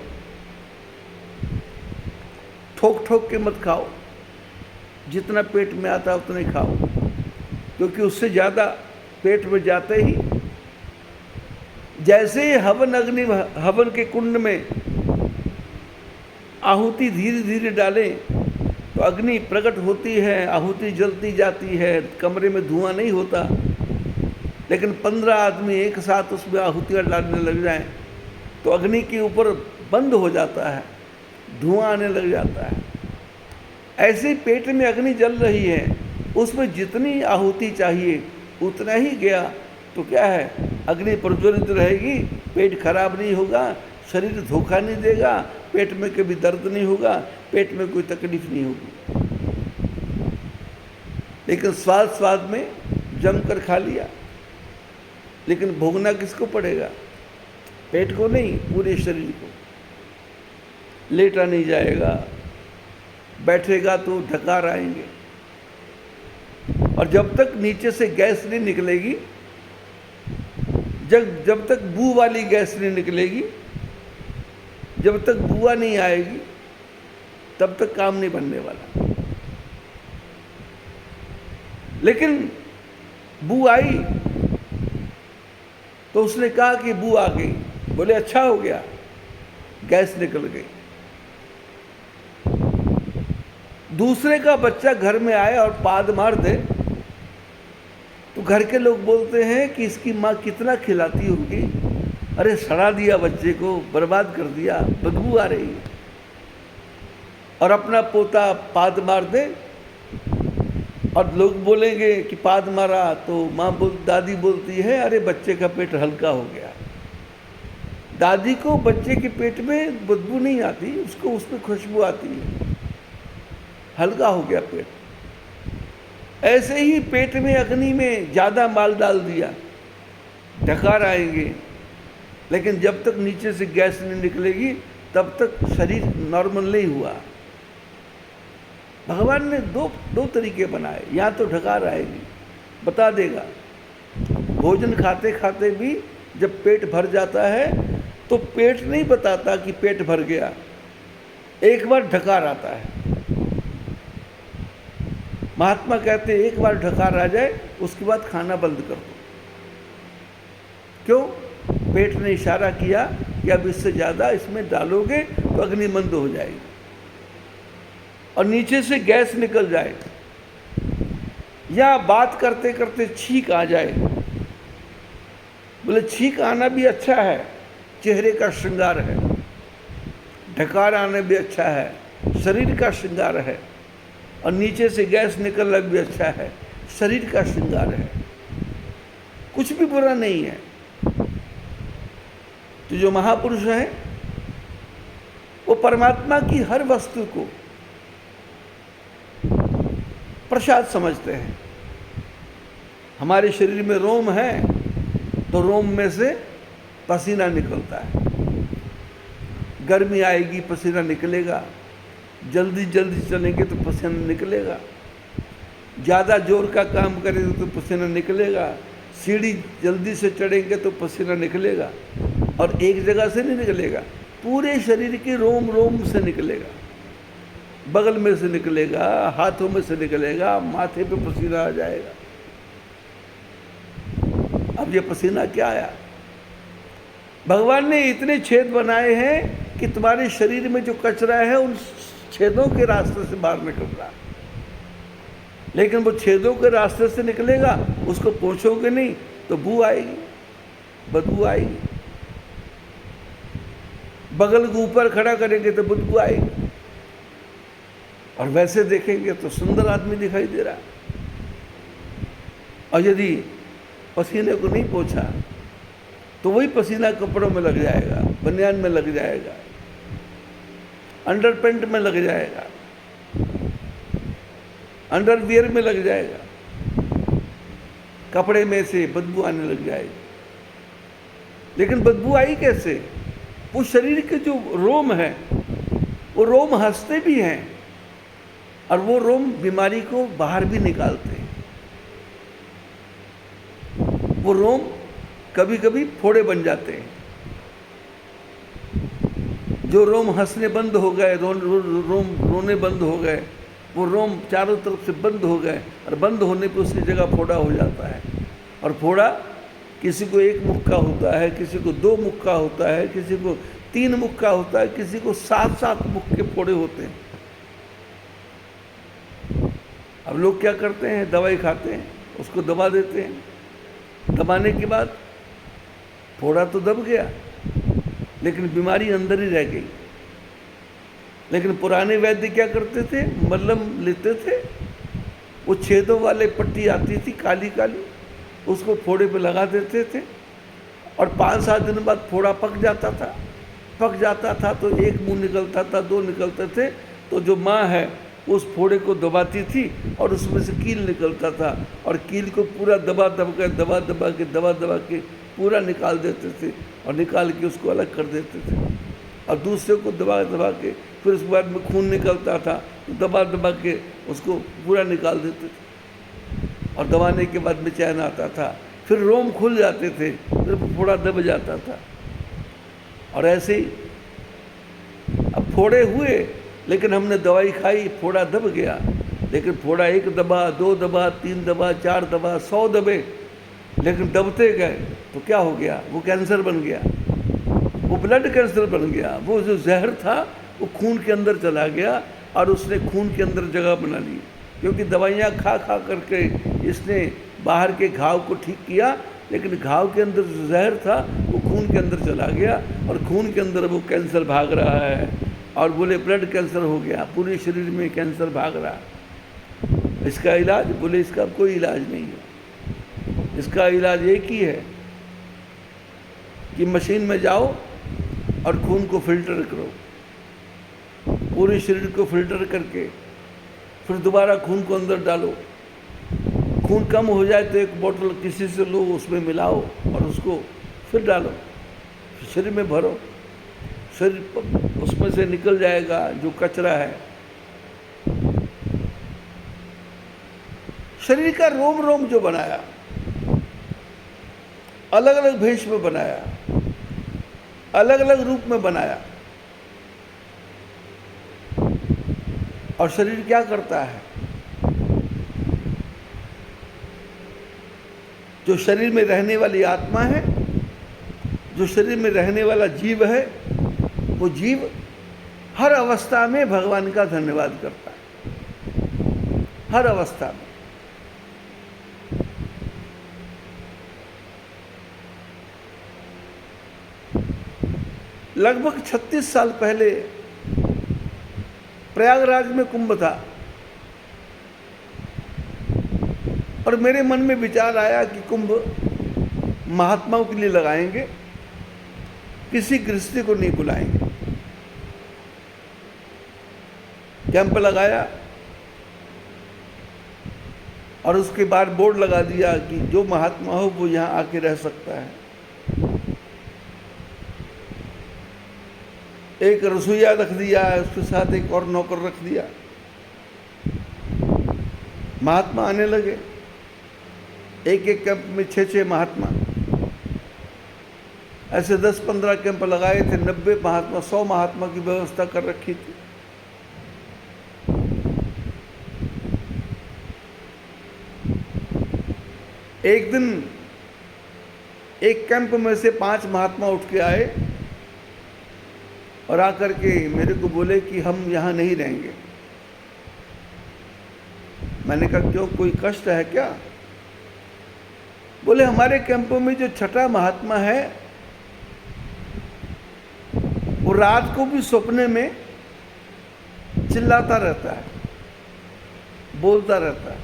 ठोक ठोक के मत खाओ, जितना पेट में आता है उतना ही खाओ, क्योंकि उससे ज़्यादा पेट में जाते ही, जैसे ही हवन के कुंड में आहुति धीरे धीरे डालें तो अग्नि प्रकट होती है, आहुति जलती जाती है, कमरे में धुआं नहीं होता। लेकिन 15 आदमी एक साथ उसमें आहुतियाँ डालने लग जाएं तो अग्नि के ऊपर बंद हो जाता है, धुआं आने लग जाता है। ऐसे पेट में अग्नि जल रही है, उसमें जितनी आहुति चाहिए उतना ही गया तो क्या है, अग्नि प्रज्वलित रहेगी, पेट खराब नहीं होगा, शरीर धोखा नहीं देगा, पेट में कभी दर्द नहीं होगा, पेट में कोई तकलीफ नहीं होगी। लेकिन स्वाद स्वाद में जमकर खा लिया, लेकिन भोगना किसको पड़ेगा? पेट को नहीं, पूरे शरीर को। लेटा नहीं जाएगा, बैठेगा तो ढकार आएंगे। और जब तक नीचे से गैस नहीं निकलेगी, जब तक बू वाली गैस नहीं निकलेगी, जब तक बुआ नहीं आएगी, तब तक काम नहीं बनने वाला। लेकिन बू आई तो उसने कहा कि बू आ गई, बोले अच्छा हो गया, गैस निकल गई। दूसरे का बच्चा घर में आए और पाद मार दे तो घर के लोग बोलते हैं कि इसकी माँ कितना खिलाती होगी, अरे सड़ा दिया बच्चे को, बर्बाद कर दिया, बदबू आ रही है। और अपना पोता पाद मार दे और लोग बोलेंगे कि पाद मारा, तो दादी बोलती है अरे बच्चे का पेट हल्का हो गया। दादी को बच्चे के पेट में बदबू नहीं आती, उसको उसमें खुशबू आती है, हल्का हो गया पेट। ऐसे ही पेट में अग्नि में ज़्यादा माल डाल दिया, ढकार आएंगे। लेकिन जब तक नीचे से गैस नहीं निकलेगी तब तक शरीर नॉर्मल नहीं हुआ। भगवान ने दो तरीके बनाए, या तो ढकार आएगी, बता देगा। भोजन खाते खाते भी जब पेट भर जाता है तो पेट नहीं बताता कि पेट भर गया, एक बार ढकार आता है। महात्मा कहते हैं एक बार ढकार आ जाए उसके बाद खाना बंद कर दो। क्यों? पेट ने इशारा किया कि अब इससे ज़्यादा इसमें डालोगे तो अग्नि मंद हो जाएगी और नीचे से गैस निकल जाए, या बात करते करते छींक आ जाए। बोले छींक आना भी अच्छा है, चेहरे का श्रृंगार है। ढकार आना भी अच्छा है, शरीर का श्रृंगार है। और नीचे से गैस निकलना भी अच्छा है, शरीर का श्रृंगार है। कुछ भी बुरा नहीं है। तो जो महापुरुष हैं वो परमात्मा की हर वस्तु को प्रसाद समझते हैं। हमारे शरीर में रोम है तो रोम में से पसीना निकलता है, गर्मी आएगी पसीना निकलेगा, जल्दी जल्दी चलेंगे तो पसीना निकलेगा, ज़्यादा जोर का काम करेंगे तो पसीना निकलेगा, सीढ़ी जल्दी से चढ़ेंगे तो पसीना निकलेगा। और एक जगह से नहीं निकलेगा, पूरे शरीर के रोम रोम से निकलेगा, बगल में से निकलेगा, हाथों में से निकलेगा, माथे पे पसीना आ जाएगा। अब ये पसीना क्या आया? भगवान ने इतने छेद बनाए हैं कि तुम्हारे शरीर में जो कचरा है उन छेदों के रास्ते से बाहर निकल रहा। लेकिन वो छेदों के रास्ते से निकलेगा, उसको पोंछोगे नहीं तो बू आएगी, बदबू आएगी। बगल के ऊपर खड़ा करेंगे तो बदबू आएगी। और वैसे देखेंगे तो सुंदर आदमी दिखाई दे रहा है। और यदि पसीने को नहीं पोंछा तो वही पसीना कपड़ों में लग जाएगा, बनियान में लग जाएगा, अंडरपेंट में लग जाएगा, अंडरवियर में लग जाएगा, कपड़े में से बदबू आने लग जाएगी। लेकिन बदबू आई कैसे? वो शरीर के जो रोम है, वो रोम हंसते भी हैं और वो रोम बीमारी को बाहर भी निकालते हैं। वो रोम कभी कभी फोड़े बन जाते हैं। जो रोम हंसने बंद हो गए, रोम रोने बंद हो गए, वो रोम चारों तरफ से बंद हो गए और बंद होने पे उसकी जगह फोड़ा हो जाता है। और फोड़ा किसी को एक मुक्का होता है, किसी को 2 मुक्का होता है, किसी को 3 मुक्का होता है, किसी को 7-7 मुक्के फोड़े होते हैं। अब लोग क्या करते हैं? दवाई खाते हैं, उसको दबा देते हैं। दबाने के बाद फोड़ा तो दब गया, लेकिन बीमारी अंदर ही रह गई। लेकिन पुराने वैद्य क्या करते थे? मल्लम लेते थे, वो छेदों वाले पट्टी आती थी काली काली, उसको फोड़े पे लगा देते थे और 5-7 दिन बाद फोड़ा पक जाता था। पक जाता था तो 1 मुंह निकलता था, 2 निकलते थे। तो जो माँ है उस फोड़े को दबाती थी और उसमें से कील निकलता था और कील को पूरा दबा दबा के पूरा निकाल देते थे और निकाल के उसको अलग कर देते थे। और दूसरे को दबा के फिर उसके बाद में खून निकलता था तो दबा के उसको पूरा निकाल देते थे और दबाने के बाद में चैन आता था। फिर रोम खुल जाते थे, फिर फोड़ा दब जाता था। और ऐसे ही अब फोड़े हुए, लेकिन हमने दवाई खाई, फोड़ा दब गया। लेकिन फोड़ा 1 दबा, 2 दबा, 3 दबा, 4 दबा, 100 दबे, लेकिन दबते गए तो क्या हो गया? वो कैंसर बन गया, वो ब्लड कैंसर बन गया। वो जो जहर था वो खून के अंदर चला गया और उसने खून के अंदर जगह बना ली। क्योंकि दवाइयाँ खा करके इसने बाहर के घाव को ठीक किया, लेकिन घाव के अंदर जो जहर था वो खून के अंदर चला गया और खून के अंदर वो कैंसर भाग रहा है। और बोले ब्लड कैंसर हो गया, पूरे शरीर में कैंसर भाग रहा है। इसका इलाज? बोले इसका कोई इलाज नहीं है। इसका इलाज एक ही है कि मशीन में जाओ और खून को फिल्टर करो, पूरे शरीर को फिल्टर करके फिर दोबारा खून को अंदर डालो। खून कम हो जाए तो 1 बोतल किसी से लो, उसमें मिलाओ और उसको फिर डालो, शरीर में भरो। शरीर उसमें से निकल जाएगा जो कचरा है। शरीर का रोम रोम जो बनाया, अलग अलग भेष में बनाया, अलग अलग रूप में बनाया। और शरीर क्या करता है? जो शरीर में रहने वाली आत्मा है, जो शरीर में रहने वाला जीव है, वो जीव हर अवस्था में भगवान का धन्यवाद करता है, हर अवस्था में। लगभग 36 साल पहले प्रयागराज में कुंभ था और मेरे मन में विचार आया कि कुंभ महात्माओं के लिए लगाएंगे, किसी गृहस्थी को नहीं बुलाएंगे। कैंप लगाया और उसके बाद बोर्ड लगा दिया कि जो महात्मा हो वो यहाँ आके रह सकता है। एक रसोईया रख दिया, उसके साथ एक और नौकर रख दिया। महात्मा आने लगे, एक कैंप में 6 महात्मा। ऐसे 10-15 कैंप लगाए थे, 90 महात्मा, 100 महात्मा की व्यवस्था कर रखी थी। एक दिन एक कैंप में से 5 महात्मा उठ के आए और आकर के मेरे को बोले कि हम यहाँ नहीं रहेंगे। मैंने कहा क्यों, कोई कष्ट है क्या? बोले हमारे कैंपों में जो छठा महात्मा है वो रात को भी सपने में चिल्लाता रहता है, बोलता रहता है,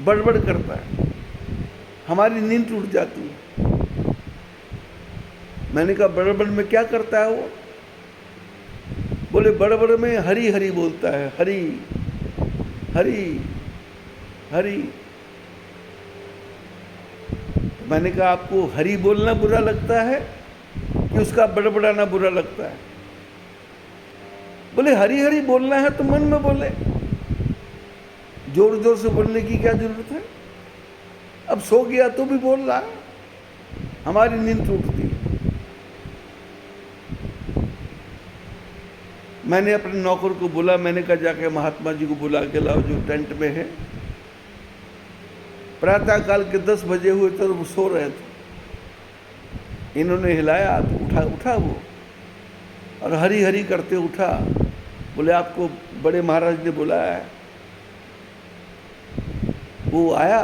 बड़बड़ करता है, हमारी नींद टूट जाती है। मैंने कहा बड़बड़ में क्या करता है वो? बोले बड़बड़ में हरी हरी बोलता है, हरी हरी हरी। मैंने कहा आपको हरी बोलना बुरा लगता है कि उसका बड़बड़ाना बुरा लगता है? बोले हरी हरी बोलना है तो मन में बोले, जोर जोर से बोलने की क्या जरूरत है? अब सो गया तो भी बोल रहा है, हमारी नींद टूटती है। मैंने अपने नौकर को बोला, मैंने कहा जाके महात्मा जी को बुला के लाओ जो टेंट में है। प्रातः काल के 10 बजे हुए थे और वो सो रहे थे। इन्होंने हिलाया तो उठा वो, और हरी हरी करते उठा। बोले आपको बड़े महाराज ने बुलाया है। वो आया,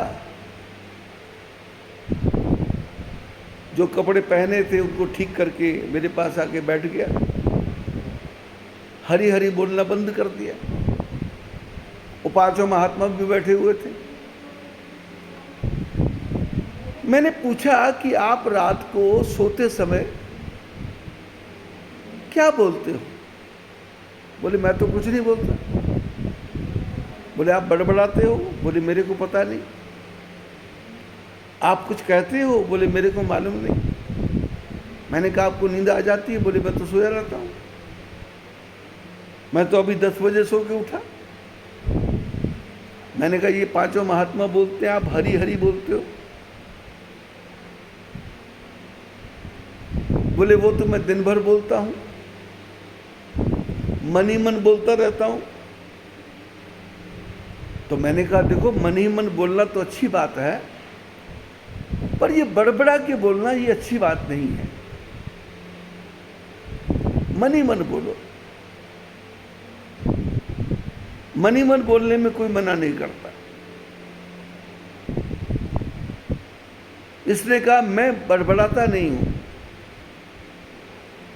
जो कपड़े पहने थे उनको ठीक करके मेरे पास आके बैठ गया, हरी हरी बोलना बंद कर दिया। वो 5 महात्मा भी बैठे हुए थे। मैंने पूछा कि आप रात को सोते समय क्या बोलते हो? बोले मैं तो कुछ नहीं बोलता। बोले आप बड़बड़ाते हो? बोले मेरे को पता नहीं। आप कुछ कहते हो? बोले मेरे को मालूम नहीं। मैंने कहा आपको नींद आ जाती है? बोले मैं तो सोया रहता हूँ, मैं तो अभी 10 बजे सो के उठा। मैंने कहा ये 5 महात्मा बोलते हैं, आप हरी हरी बोलते हो? बोले वो तो मैं दिन भर बोलता हूं, मन ही मन बोलता रहता हूं। तो मैंने कहा देखो मन ही मन बोलना तो अच्छी बात है, पर ये बड़बड़ा के बोलना ये अच्छी बात नहीं है। मन ही मन बोलो। मन ही मन बोलने में कोई मना नहीं करता। इसने कहा मैं बड़बड़ाता नहीं हूं।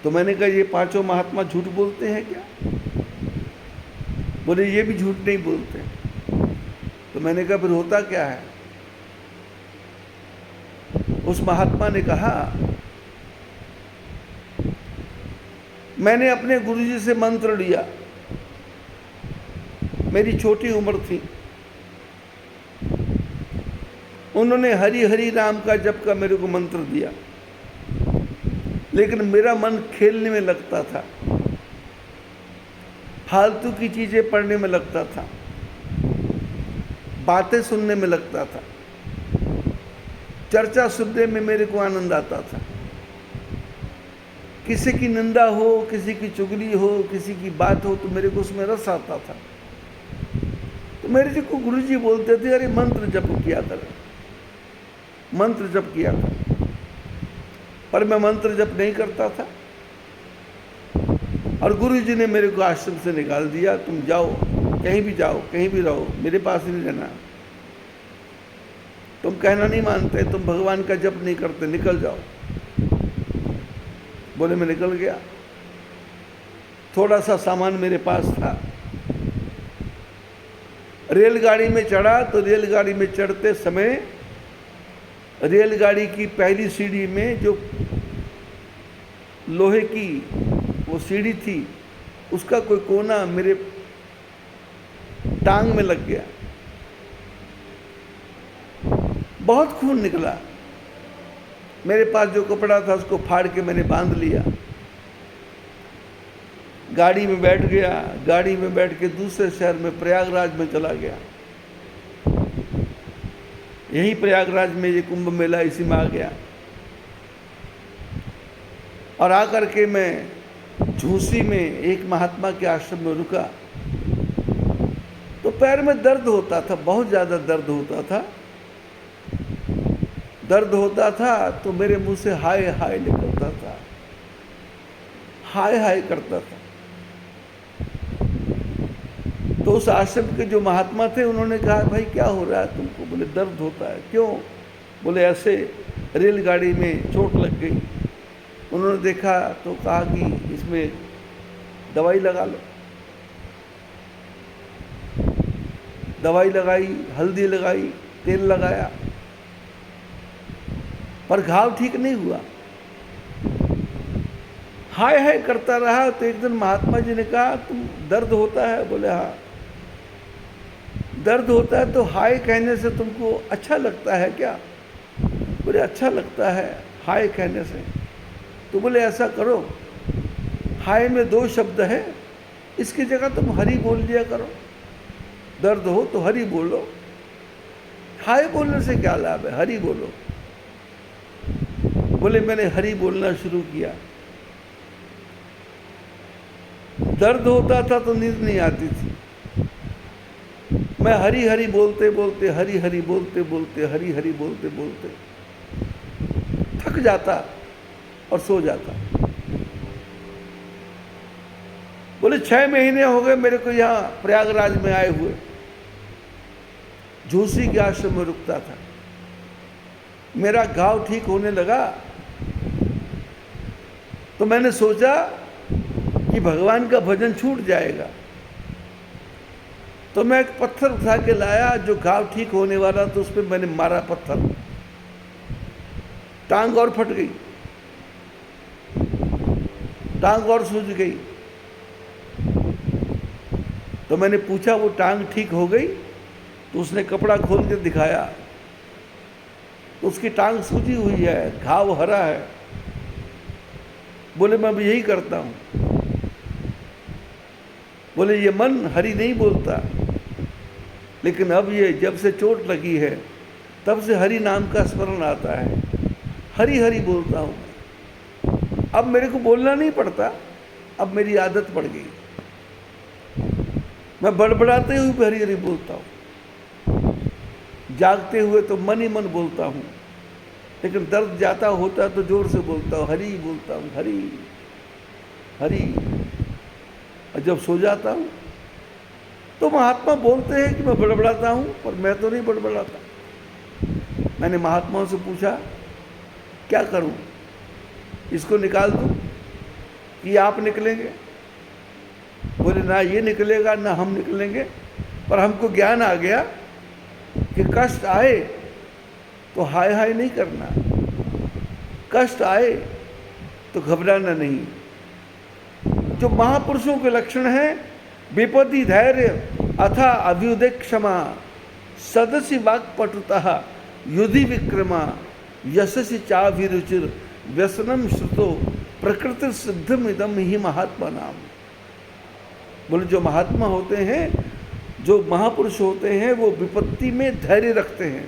तो मैंने कहा ये 5 महात्मा झूठ बोलते हैं क्या? बोले ये भी झूठ नहीं बोलते। तो मैंने कहा फिर होता क्या है? उस महात्मा ने कहा मैंने अपने गुरुजी से मंत्र लिया, मेरी छोटी उम्र थी, उन्होंने हरि हरि राम का जप का मेरे को मंत्र दिया, लेकिन मेरा मन खेलने में लगता था, फालतू की चीजें पढ़ने में लगता था, बातें सुनने में लगता था, चर्चा सुनने में मेरे को आनंद आता था। किसी की निंदा हो, किसी की चुगली हो, किसी की बात हो तो मेरे को उसमें रस आता था। तो मेरे जी को गुरुजी बोलते थे अरे मंत्र जप किया कर, मंत्र जप किया कर। पर मैं मंत्र जप नहीं करता था और गुरुजी ने मेरे को आश्रम से निकाल दिया, तुम जाओ, कहीं भी जाओ, कहीं भी रहो, मेरे पास नहीं रहना। तुम कहना नहीं मानते, तुम भगवान का जप नहीं करते, निकल जाओ। बोले मैं निकल गया। थोड़ा सा सामान मेरे पास था, रेलगाड़ी में चढ़ा तो रेलगाड़ी में चढ़ते समय रेलगाड़ी की पहली सीढ़ी में जो लोहे की वो सीढ़ी थी उसका कोई कोना मेरे टांग में लग गया, बहुत खून निकला। मेरे पास जो कपड़ा था उसको फाड़ के मैंने बांध लिया, गाड़ी में बैठ गया, गाड़ी में बैठ के दूसरे शहर में प्रयागराज में चला गया। यही प्रयागराज में ये कुंभ मेला इसी में आ गया और आकर के मैं झूसी में एक महात्मा के आश्रम में रुका तो पैर में दर्द होता था, बहुत ज़्यादा दर्द होता था। दर्द होता था तो मेरे मुंह से हाय हाय निकलता था, हाय हाय करता था। तो तो उस आश्रम के जो महात्मा थे उन्होंने कहा, भाई क्या हो रहा है तुमको? बोले दर्द होता है। क्यों? बोले ऐसे रेलगाड़ी में चोट लग गई। उन्होंने देखा तो कहा कि इसमें दवाई लगा लो। दवाई लगाई, हल्दी लगाई, तेल लगाया, पर घाव ठीक नहीं हुआ। हाय हाय करता रहा। तो एक दिन महात्मा जी ने कहा, तुम दर्द होता है? बोले हाँ। दर्द होता है तो हाय कहने से तुमको अच्छा लगता है क्या? बोले अच्छा लगता है हाय कहने से। तो बोले ऐसा करो, हाय में 2 शब्द है, इसकी जगह तुम हरि बोल लिया करो। दर्द हो तो हरि बोलो, हाय बोलने से क्या लाभ है? हरि बोलो। बोले मैंने हरि बोलना शुरू किया। दर्द होता था तो नींद नहीं आती थी। मैं हरि हरि बोलते बोलते, हरि हरि बोलते बोलते, हरि हरि बोलते बोलते थक जाता और सो जाता। बोले 6 महीने हो गए मेरे को यहाँ प्रयागराज में आए हुए। झूसी के आश्रम में रुकता था। मेरा घाव ठीक होने लगा तो मैंने सोचा कि भगवान का भजन छूट जाएगा। तो मैं एक पत्थर उठा के लाया जो घाव ठीक होने वाला, तो उस पर मैंने मारा पत्थर। टांग और फट गई, टांग और सूज गई। तो मैंने पूछा वो टांग ठीक हो गई? तो उसने कपड़ा खोल के दिखाया, तो उसकी टांग सूजी हुई है, घाव हरा है। बोले मैं भी यही करता हूं। बोले ये मन हरि नहीं बोलता, लेकिन अब ये जब से चोट लगी है तब से हरि नाम का स्मरण आता है, हरि हरि बोलता हूं। अब मेरे को बोलना नहीं पड़ता, अब मेरी आदत पड़ गई। मैं बड़बड़ाते हुए भी हरि हरि बोलता हूं, जागते हुए तो मन ही मन बोलता हूं, लेकिन दर्द जाता होता तो जोर से बोलता हूं, हरि बोलता हूं, हरि हरि। और जब सो जाता हूं तो महात्मा बोलते हैं कि मैं बड़बड़ाता हूं, पर मैं तो नहीं बड़बड़ाता। मैंने महात्माओं से पूछा क्या करूं, इसको निकाल दूं कि आप निकलेंगे? बोले ना ये निकलेगा ना हम निकलेंगे, पर हमको ज्ञान आ गया कि कष्ट आए तो हाय हाय नहीं करना, कष्ट आए तो घबराना नहीं। जो महापुरुषों के लक्षण हैं, विपत्ति धैर्य अथा अभ्युदय क्षमा, सदसि वाक्पटुतः युधि विक्रमा, यशसि चाभिरुचिर व्यसनम श्रुतो प्रकृति सिद्धम इदम ही महात्मा नाम। बोले जो महात्मा होते हैं, जो महापुरुष होते हैं, वो विपत्ति में धैर्य रखते हैं,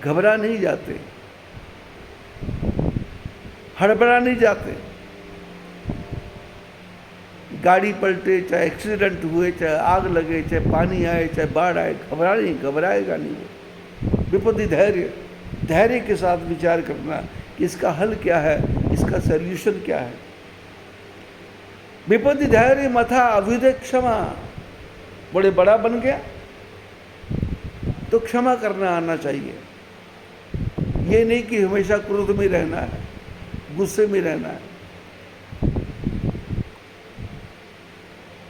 घबरा नहीं जाते, हड़बड़ा नहीं जाते। गाड़ी पलटे, चाहे एक्सीडेंट हुए, चाहे आग लगे, चाहे पानी आए, चाहे बाढ़ आए, घबराएगा नहीं वो। विपत्ति धैर्य, धैर्य के साथ विचार करना कि इसका हल क्या है, इसका सल्यूशन क्या है। विपत्ति धैर्य मथा अभ्युदय क्षमा। बड़े बड़ा बन गया तो क्षमा करना आना चाहिए। ये नहीं कि हमेशा क्रोध में रहना है, गुस्से में रहना है।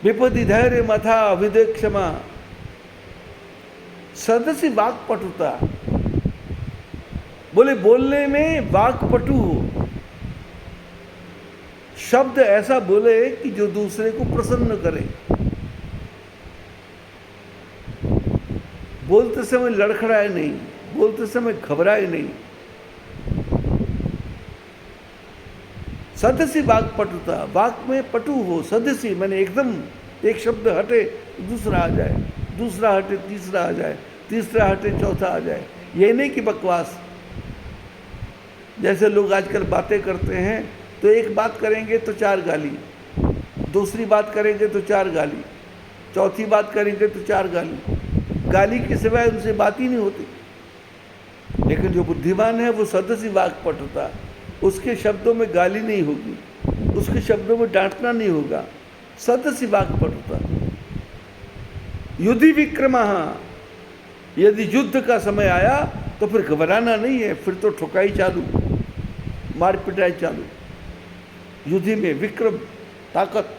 विपत्ति धैर्य मथा अभ्युदय क्षमा, सदसि वाक्पटुता। बोले बोलने में वाक्पटु हो, शब्द ऐसा बोले कि जो दूसरे को प्रसन्न करे। बोलते समय लड़खड़ाए नहीं, बोलते समय घबराए नहीं। सदस्य वाक्पटुता, वाक में पटु हो। सदस्य मैंने एकदम एक शब्द हटे दूसरा आ जाए, दूसरा हटे तीसरा आ जाए, तीसरा हटे चौथा आ जाए। ये नहीं कि बकवास। जैसे लोग आजकल बातें करते हैं तो एक बात करेंगे तो 4 गाली, दूसरी बात करेंगे तो 4 गाली, चौथी बात करेंगे तो 4 गाली। गाली के सिवाय उनसे बात ही नहीं होती। लेकिन जो बुद्धिमान है वो सदस्य वाक्पटुता, उसके शब्दों में गाली नहीं होगी, उसके शब्दों में डांटना नहीं होगा। सदस्य वाक्पटुता। युद्धि विक्रमः, यदि युद्ध का समय आया तो फिर घबराना नहीं है, फिर तो ठुकाई चालू, मार पिटाई चालू। युद्धि में विक्रम, ताकत।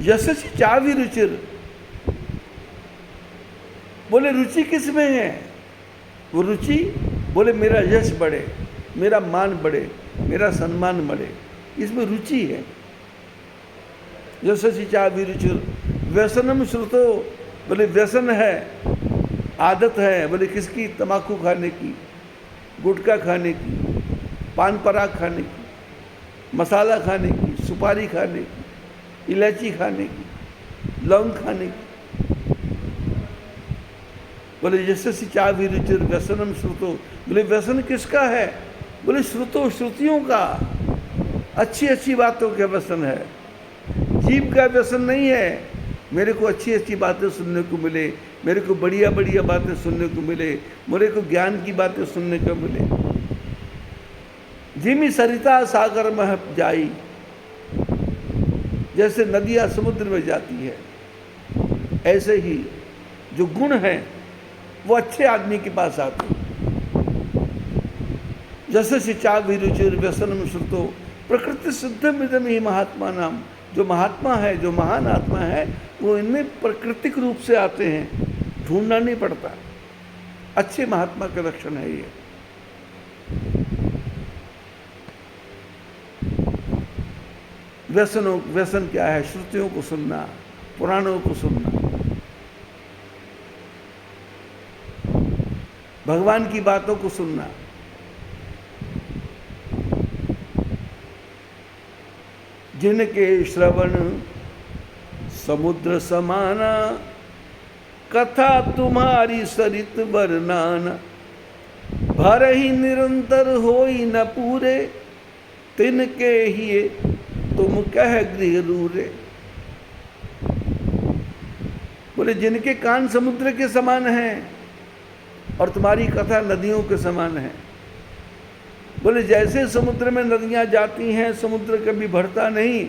यशस्वी चावी रुचिर, बोले रुचि किस में है? वो रुचि बोले मेरा यश बढ़े, मेरा मान बढ़े, मेरा सम्मान बढ़े, इसमें रुचि है। यशस्वी चावी रुचिर व्यसनम श्रुतो, बोले व्यसन है, आदत है, बोले किसकी? तम्बाकू खाने की, गुटखा खाने की, पान पराग खाने की, मसाला खाने की, सुपारी खाने की, इलायची खाने की, लौंग खाने की। बोले यशस्वी चावी रुचिर व्यसनम श्रुतो, बोले व्यसन किसका है? बोले श्रुतो, श्रुतियों का, अच्छी अच्छी बातों का व्यसन है। जीव का व्यसन नहीं है, मेरे को अच्छी अच्छी बातें सुनने को मिले, मेरे को बढ़िया बढ़िया बातें सुनने को मिले, मेरे को ज्ञान की बातें सुनने को मिले। जिमी सरिता सागर में जाई, जैसे नदियां समुद्र में जाती है, ऐसे ही जो गुण है वो अच्छे आदमी के पास आते हैं। जैसे शिचा विरुचिर व्यसनम श्रुतो प्रकृति सिद्धम इदम ही महात्मा नाम, जो महात्मा है, जो महान आत्मा है, वो इनमें प्राकृतिक रूप से आते हैं, ढूंढना नहीं पड़ता। अच्छे महात्मा का लक्षण है ये। व्यसन क्या है? श्रुतियों को सुनना, पुराणों को सुनना, भगवान की बातों को सुनना। जिनके श्रवण समुद्र समाना, कथा तुम्हारी सरित वर्णाना, भर ही निरंतर होई न पूरे, तिनके ही तुम कह गृह रूरे। बोले जिनके कान समुद्र के समान हैं और तुम्हारी कथा नदियों के समान है। बोले जैसे समुद्र में नदियां जाती हैं, समुद्र कभी भरता नहीं,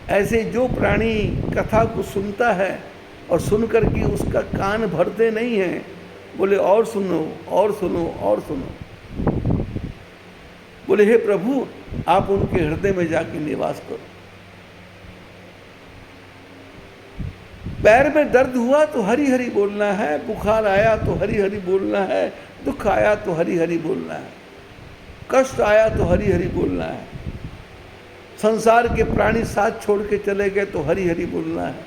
ऐसे जो प्राणी कथा को सुनता है और सुन कर के उसका कान भरते नहीं हैं, बोले और सुनो और सुनो और सुनो। बोले हे प्रभु, आप उनके हृदय में जाके निवास करो। पैर में दर्द हुआ तो हरि हरि बोलना है, बुखार आया तो हरि हरि बोलना है, दुख आया तो हरि हरि बोलना है, कष्ट आया तो हरि हरि बोलना है, संसार के प्राणी साथ छोड़ के चले गए तो हरि हरि बोलना है।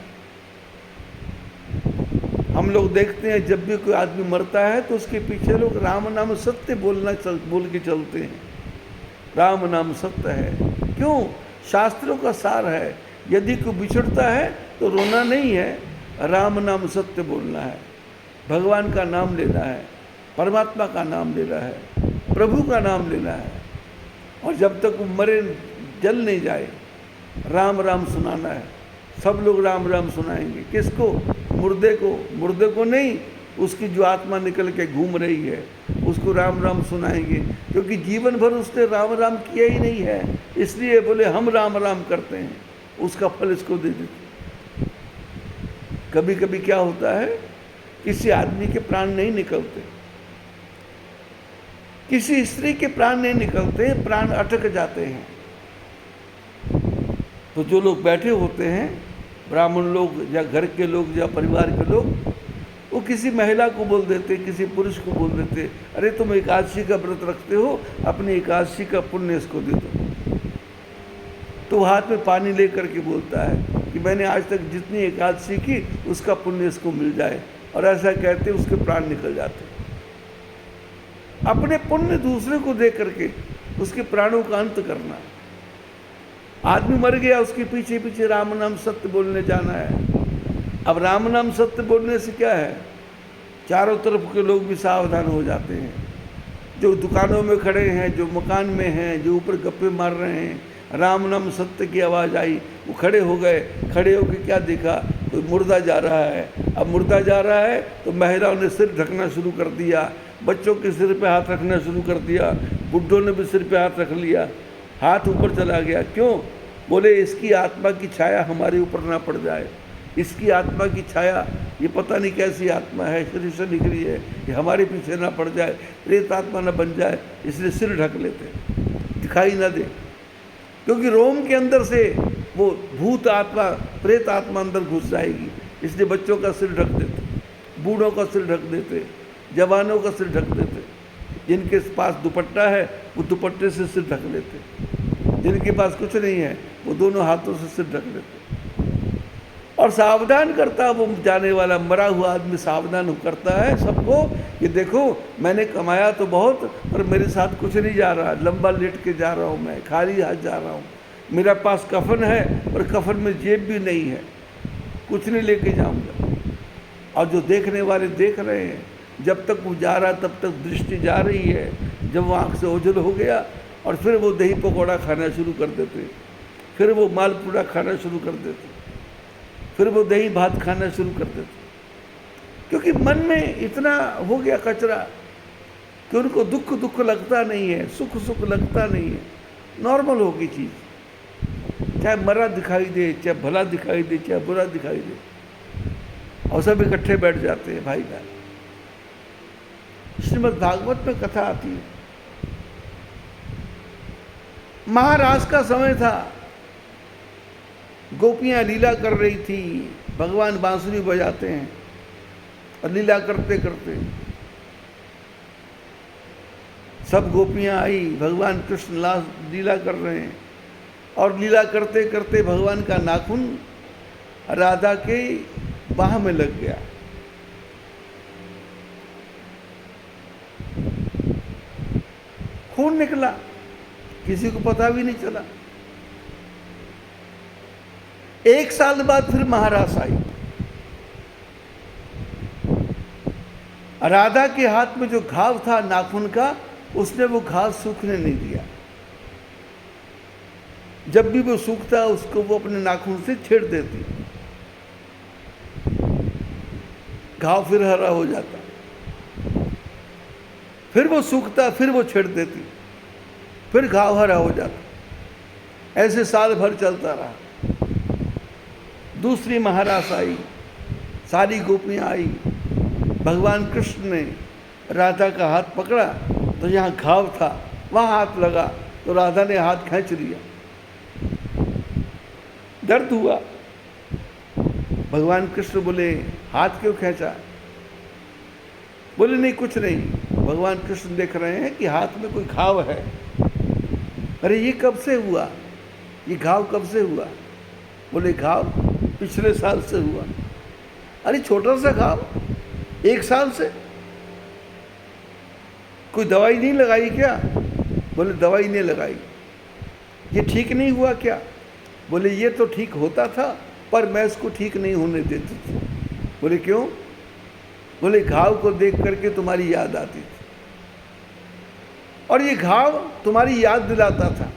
हम लोग देखते हैं जब भी कोई आदमी मरता है तो उसके पीछे लोग राम नाम सत्य बोल के चलते हैं। राम नाम सत्य है, क्यों? शास्त्रों का सार है। यदि कोई बिछड़ता है तो रोना नहीं है, राम नाम सत्य बोलना है, भगवान का नाम लेना है, परमात्मा का नाम लेना है, प्रभु का नाम लेना है। और जब तक वो मरे जल नहीं जाए, राम राम सुनाना है। सब लोग राम राम सुनाएंगे। किसको? मुर्दे को। मुर्दे को नहीं, उसकी जो आत्मा निकल के घूम रही है उसको राम राम सुनाएंगे, क्योंकि जीवन भर उसने राम राम किया ही नहीं है। इसलिए बोले हम राम राम करते हैं, उसका फल इसको दे देते। कभी कभी क्या होता है, किसी आदमी के प्राण नहीं निकलते, किसी स्त्री के प्राण नहीं निकलते, प्राण अटक जाते हैं। तो जो लोग बैठे होते हैं, ब्राह्मण लोग या घर के लोग या परिवार के लोग, वो किसी महिला को बोल देते, किसी पुरुष को बोल देते, अरे तुम एकादशी का व्रत रखते हो, अपनी एकादशी का पुण्य इसको दे दो। तो हाथ में पानी लेकर के बोलता है कि मैंने आज तक जितनी एकादशी की उसका पुण्य इसको मिल जाए, और ऐसा कहते उसके प्राण निकल जाते। अपने पुण्य दूसरे को दे करके उसके प्राणों का अंत करना। आदमी मर गया, उसके पीछे पीछे राम नाम सत्य बोलने जाना है। अब राम नाम सत्य बोलने से क्या है, चारों तरफ के लोग भी सावधान हो जाते हैं। जो दुकानों में खड़े हैं, जो मकान में हैं, जो ऊपर गप्पे मार रहे हैं, राम नाम सत्य की आवाज़ आई, वो खड़े हो गए। खड़े होकर क्या देखा, कोई मुर्दा जा रहा है। अब मुर्दा जा रहा है तो महिलाओं ने सिर ढकना शुरू कर दिया, बच्चों के सिर पे हाथ रखना शुरू कर दिया, बुढ़ों ने भी सिर पे हाथ रख लिया, हाथ ऊपर चला गया। क्यों? बोले इसकी आत्मा की छाया हमारे ऊपर ना पड़ जाए, इसकी आत्मा की छाया, ये पता नहीं कैसी आत्मा है, शरीर से निकली है, ये हमारे पीछे ना पड़ जाए, प्रेत आत्मा ना बन जाए, इसलिए सिर ढक लेते, दिखाई ना दे। क्योंकि रोम के अंदर से वो भूत आत्मा, प्रेत आत्मा अंदर घुस जाएगी, इसलिए बच्चों का सिर ढक देते, बूढ़ों का सिर ढक देते, जवानों का सिर ढक देते। जिनके पास दुपट्टा है वो दुपट्टे से सिर ढक लेते, जिनके पास कुछ नहीं है वो दोनों हाथों से सिर ढक लेते। और सावधान करता, वो जाने वाला मरा हुआ आदमी सावधान करता है सबको कि देखो मैंने कमाया तो बहुत, पर मेरे साथ कुछ नहीं जा रहा, लंबा लेट के जा रहा हूँ, मैं खाली हाथ जा रहा हूँ, मेरा पास कफन है पर कफन में जेब भी नहीं है, कुछ नहीं लेके जाऊँगा। और जो देखने वाले देख रहे हैं, जब तक वो जा रहा तब तक दृष्टि जा रही है, जब वो आँख से ओझल हो गया और फिर वो दही पकौड़ा खाना शुरू कर देते, फिर वो मालपूड़ा खाना शुरू कर देते, फिर वो दही भात खाना शुरू कर देते, क्योंकि मन में इतना हो गया कचरा कि उनको दुख दुख लगता नहीं है, सुख सुख लगता नहीं है, नॉर्मल होगी चीज़, चाहे मरा दिखाई दे, चाहे भला दिखाई दे, चाहे बुरा दिखाई दे, और सब इकट्ठे बैठ जाते हैं भाई बहन। श्रीमद् भागवत में कथा आती है, महाराज का समय था, गोपियां लीला कर रही थी, भगवान बांसुरी बजाते हैं और लीला करते करते सब गोपियां आई, भगवान कृष्ण लीला कर रहे हैं, और लीला करते करते भगवान का नाखून राधा के बाह में लग गया। खून निकला, किसी को पता भी नहीं चला। 1 साल बाद फिर महाराज आई, राधा के हाथ में जो घाव था नाखून का, उसने वो घाव सूखने नहीं दिया। जब भी वो सूखता उसको वो अपने नाखून से छेड़ देती, घाव फिर हरा हो जाता, फिर वो सूखता, फिर वो छेड़ देती, फिर घाव हरा हो जाता। ऐसे साल भर चलता रहा। दूसरी महारास आई, सारी गोपियां आई, भगवान कृष्ण ने राधा का हाथ पकड़ा तो यहाँ घाव था, वहाँ हाथ लगा तो राधा ने हाथ खींच लिया, दर्द हुआ। भगवान कृष्ण बोले हाथ क्यों खींचा? बोले नहीं कुछ नहीं। भगवान कृष्ण देख रहे हैं कि हाथ में कोई घाव है। अरे ये कब से हुआ, ये घाव कब से हुआ? बोले घाव पिछले साल से हुआ। अरे छोटा सा घाव, 1 साल से? कोई दवाई नहीं लगाई क्या? बोले दवाई नहीं लगाई। ये ठीक नहीं हुआ क्या? बोले ये तो ठीक होता था पर मैं इसको ठीक नहीं होने देती थी। बोले क्यों? बोले घाव को देख करके तुम्हारी याद आती थी और ये घाव तुम्हारी याद दिलाता था।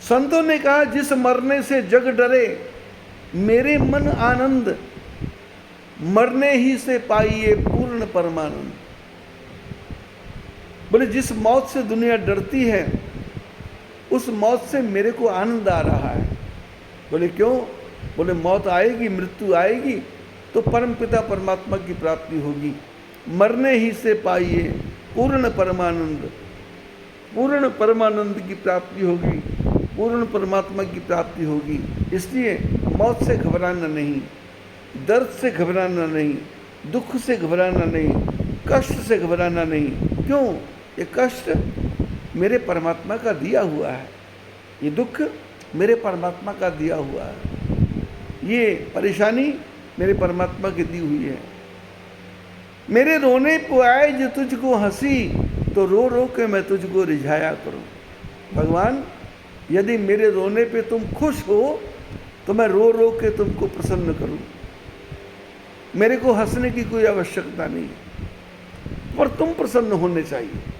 संतों ने कहा जिस मरने से जग डरे मेरे मन आनंद, मरने ही से पाइए पूर्ण परमानंद। बोले जिस मौत से दुनिया डरती है उस मौत से मेरे को आनंद आ रहा है। बोले क्यों? बोले मौत आएगी, मृत्यु आएगी तो परमपिता परमात्मा की प्राप्ति होगी, मरने ही से पाइए पूर्ण परमानंद, पूर्ण परमानंद की प्राप्ति होगी, पूर्ण परमात्मा की प्राप्ति होगी। इसलिए मौत से घबराना नहीं, दर्द से घबराना नहीं, दुख से घबराना नहीं, कष्ट से घबराना नहीं। क्यों? ये कष्ट मेरे परमात्मा का दिया हुआ है, ये दुख मेरे परमात्मा का दिया हुआ है, ये परेशानी मेरे परमात्मा की दी हुई है। मेरे रोने को आए जो तुझको हंसी तो रो रो के मैं तुझको रिझाया करूं। भगवान यदि मेरे रोने पे तुम खुश हो तो मैं रो रो के तुमको प्रसन्न करूं। मेरे को हंसने की कोई आवश्यकता नहीं पर तुम प्रसन्न होने चाहिए।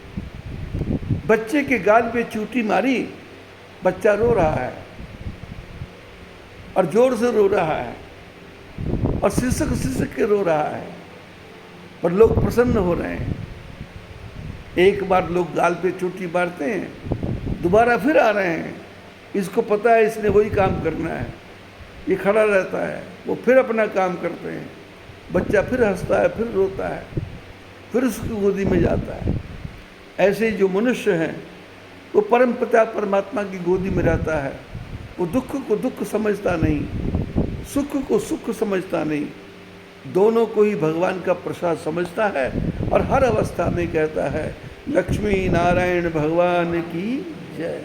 बच्चे के गाल पे चूटी मारी, बच्चा रो रहा है और जोर से रो रहा है और सिसक सिसक के रो रहा है पर लोग प्रसन्न हो रहे हैं। एक बार लोग गाल पे चोटी मारते हैं, दोबारा फिर आ रहे हैं इसको पता है इसने वही काम करना है, ये खड़ा रहता है, वो फिर अपना काम करते हैं, बच्चा फिर हंसता है, फिर रोता है, फिर उसकी गोदी में जाता है। ऐसे ही जो मनुष्य हैं वो परम पिता परमात्मा की गोदी में रहता है। वो दुख को दुख समझता नहीं, सुख को सुख समझता नहीं, दोनों को ही भगवान का प्रसाद समझता है और हर अवस्था में कहता है लक्ष्मी नारायण भगवान की जय।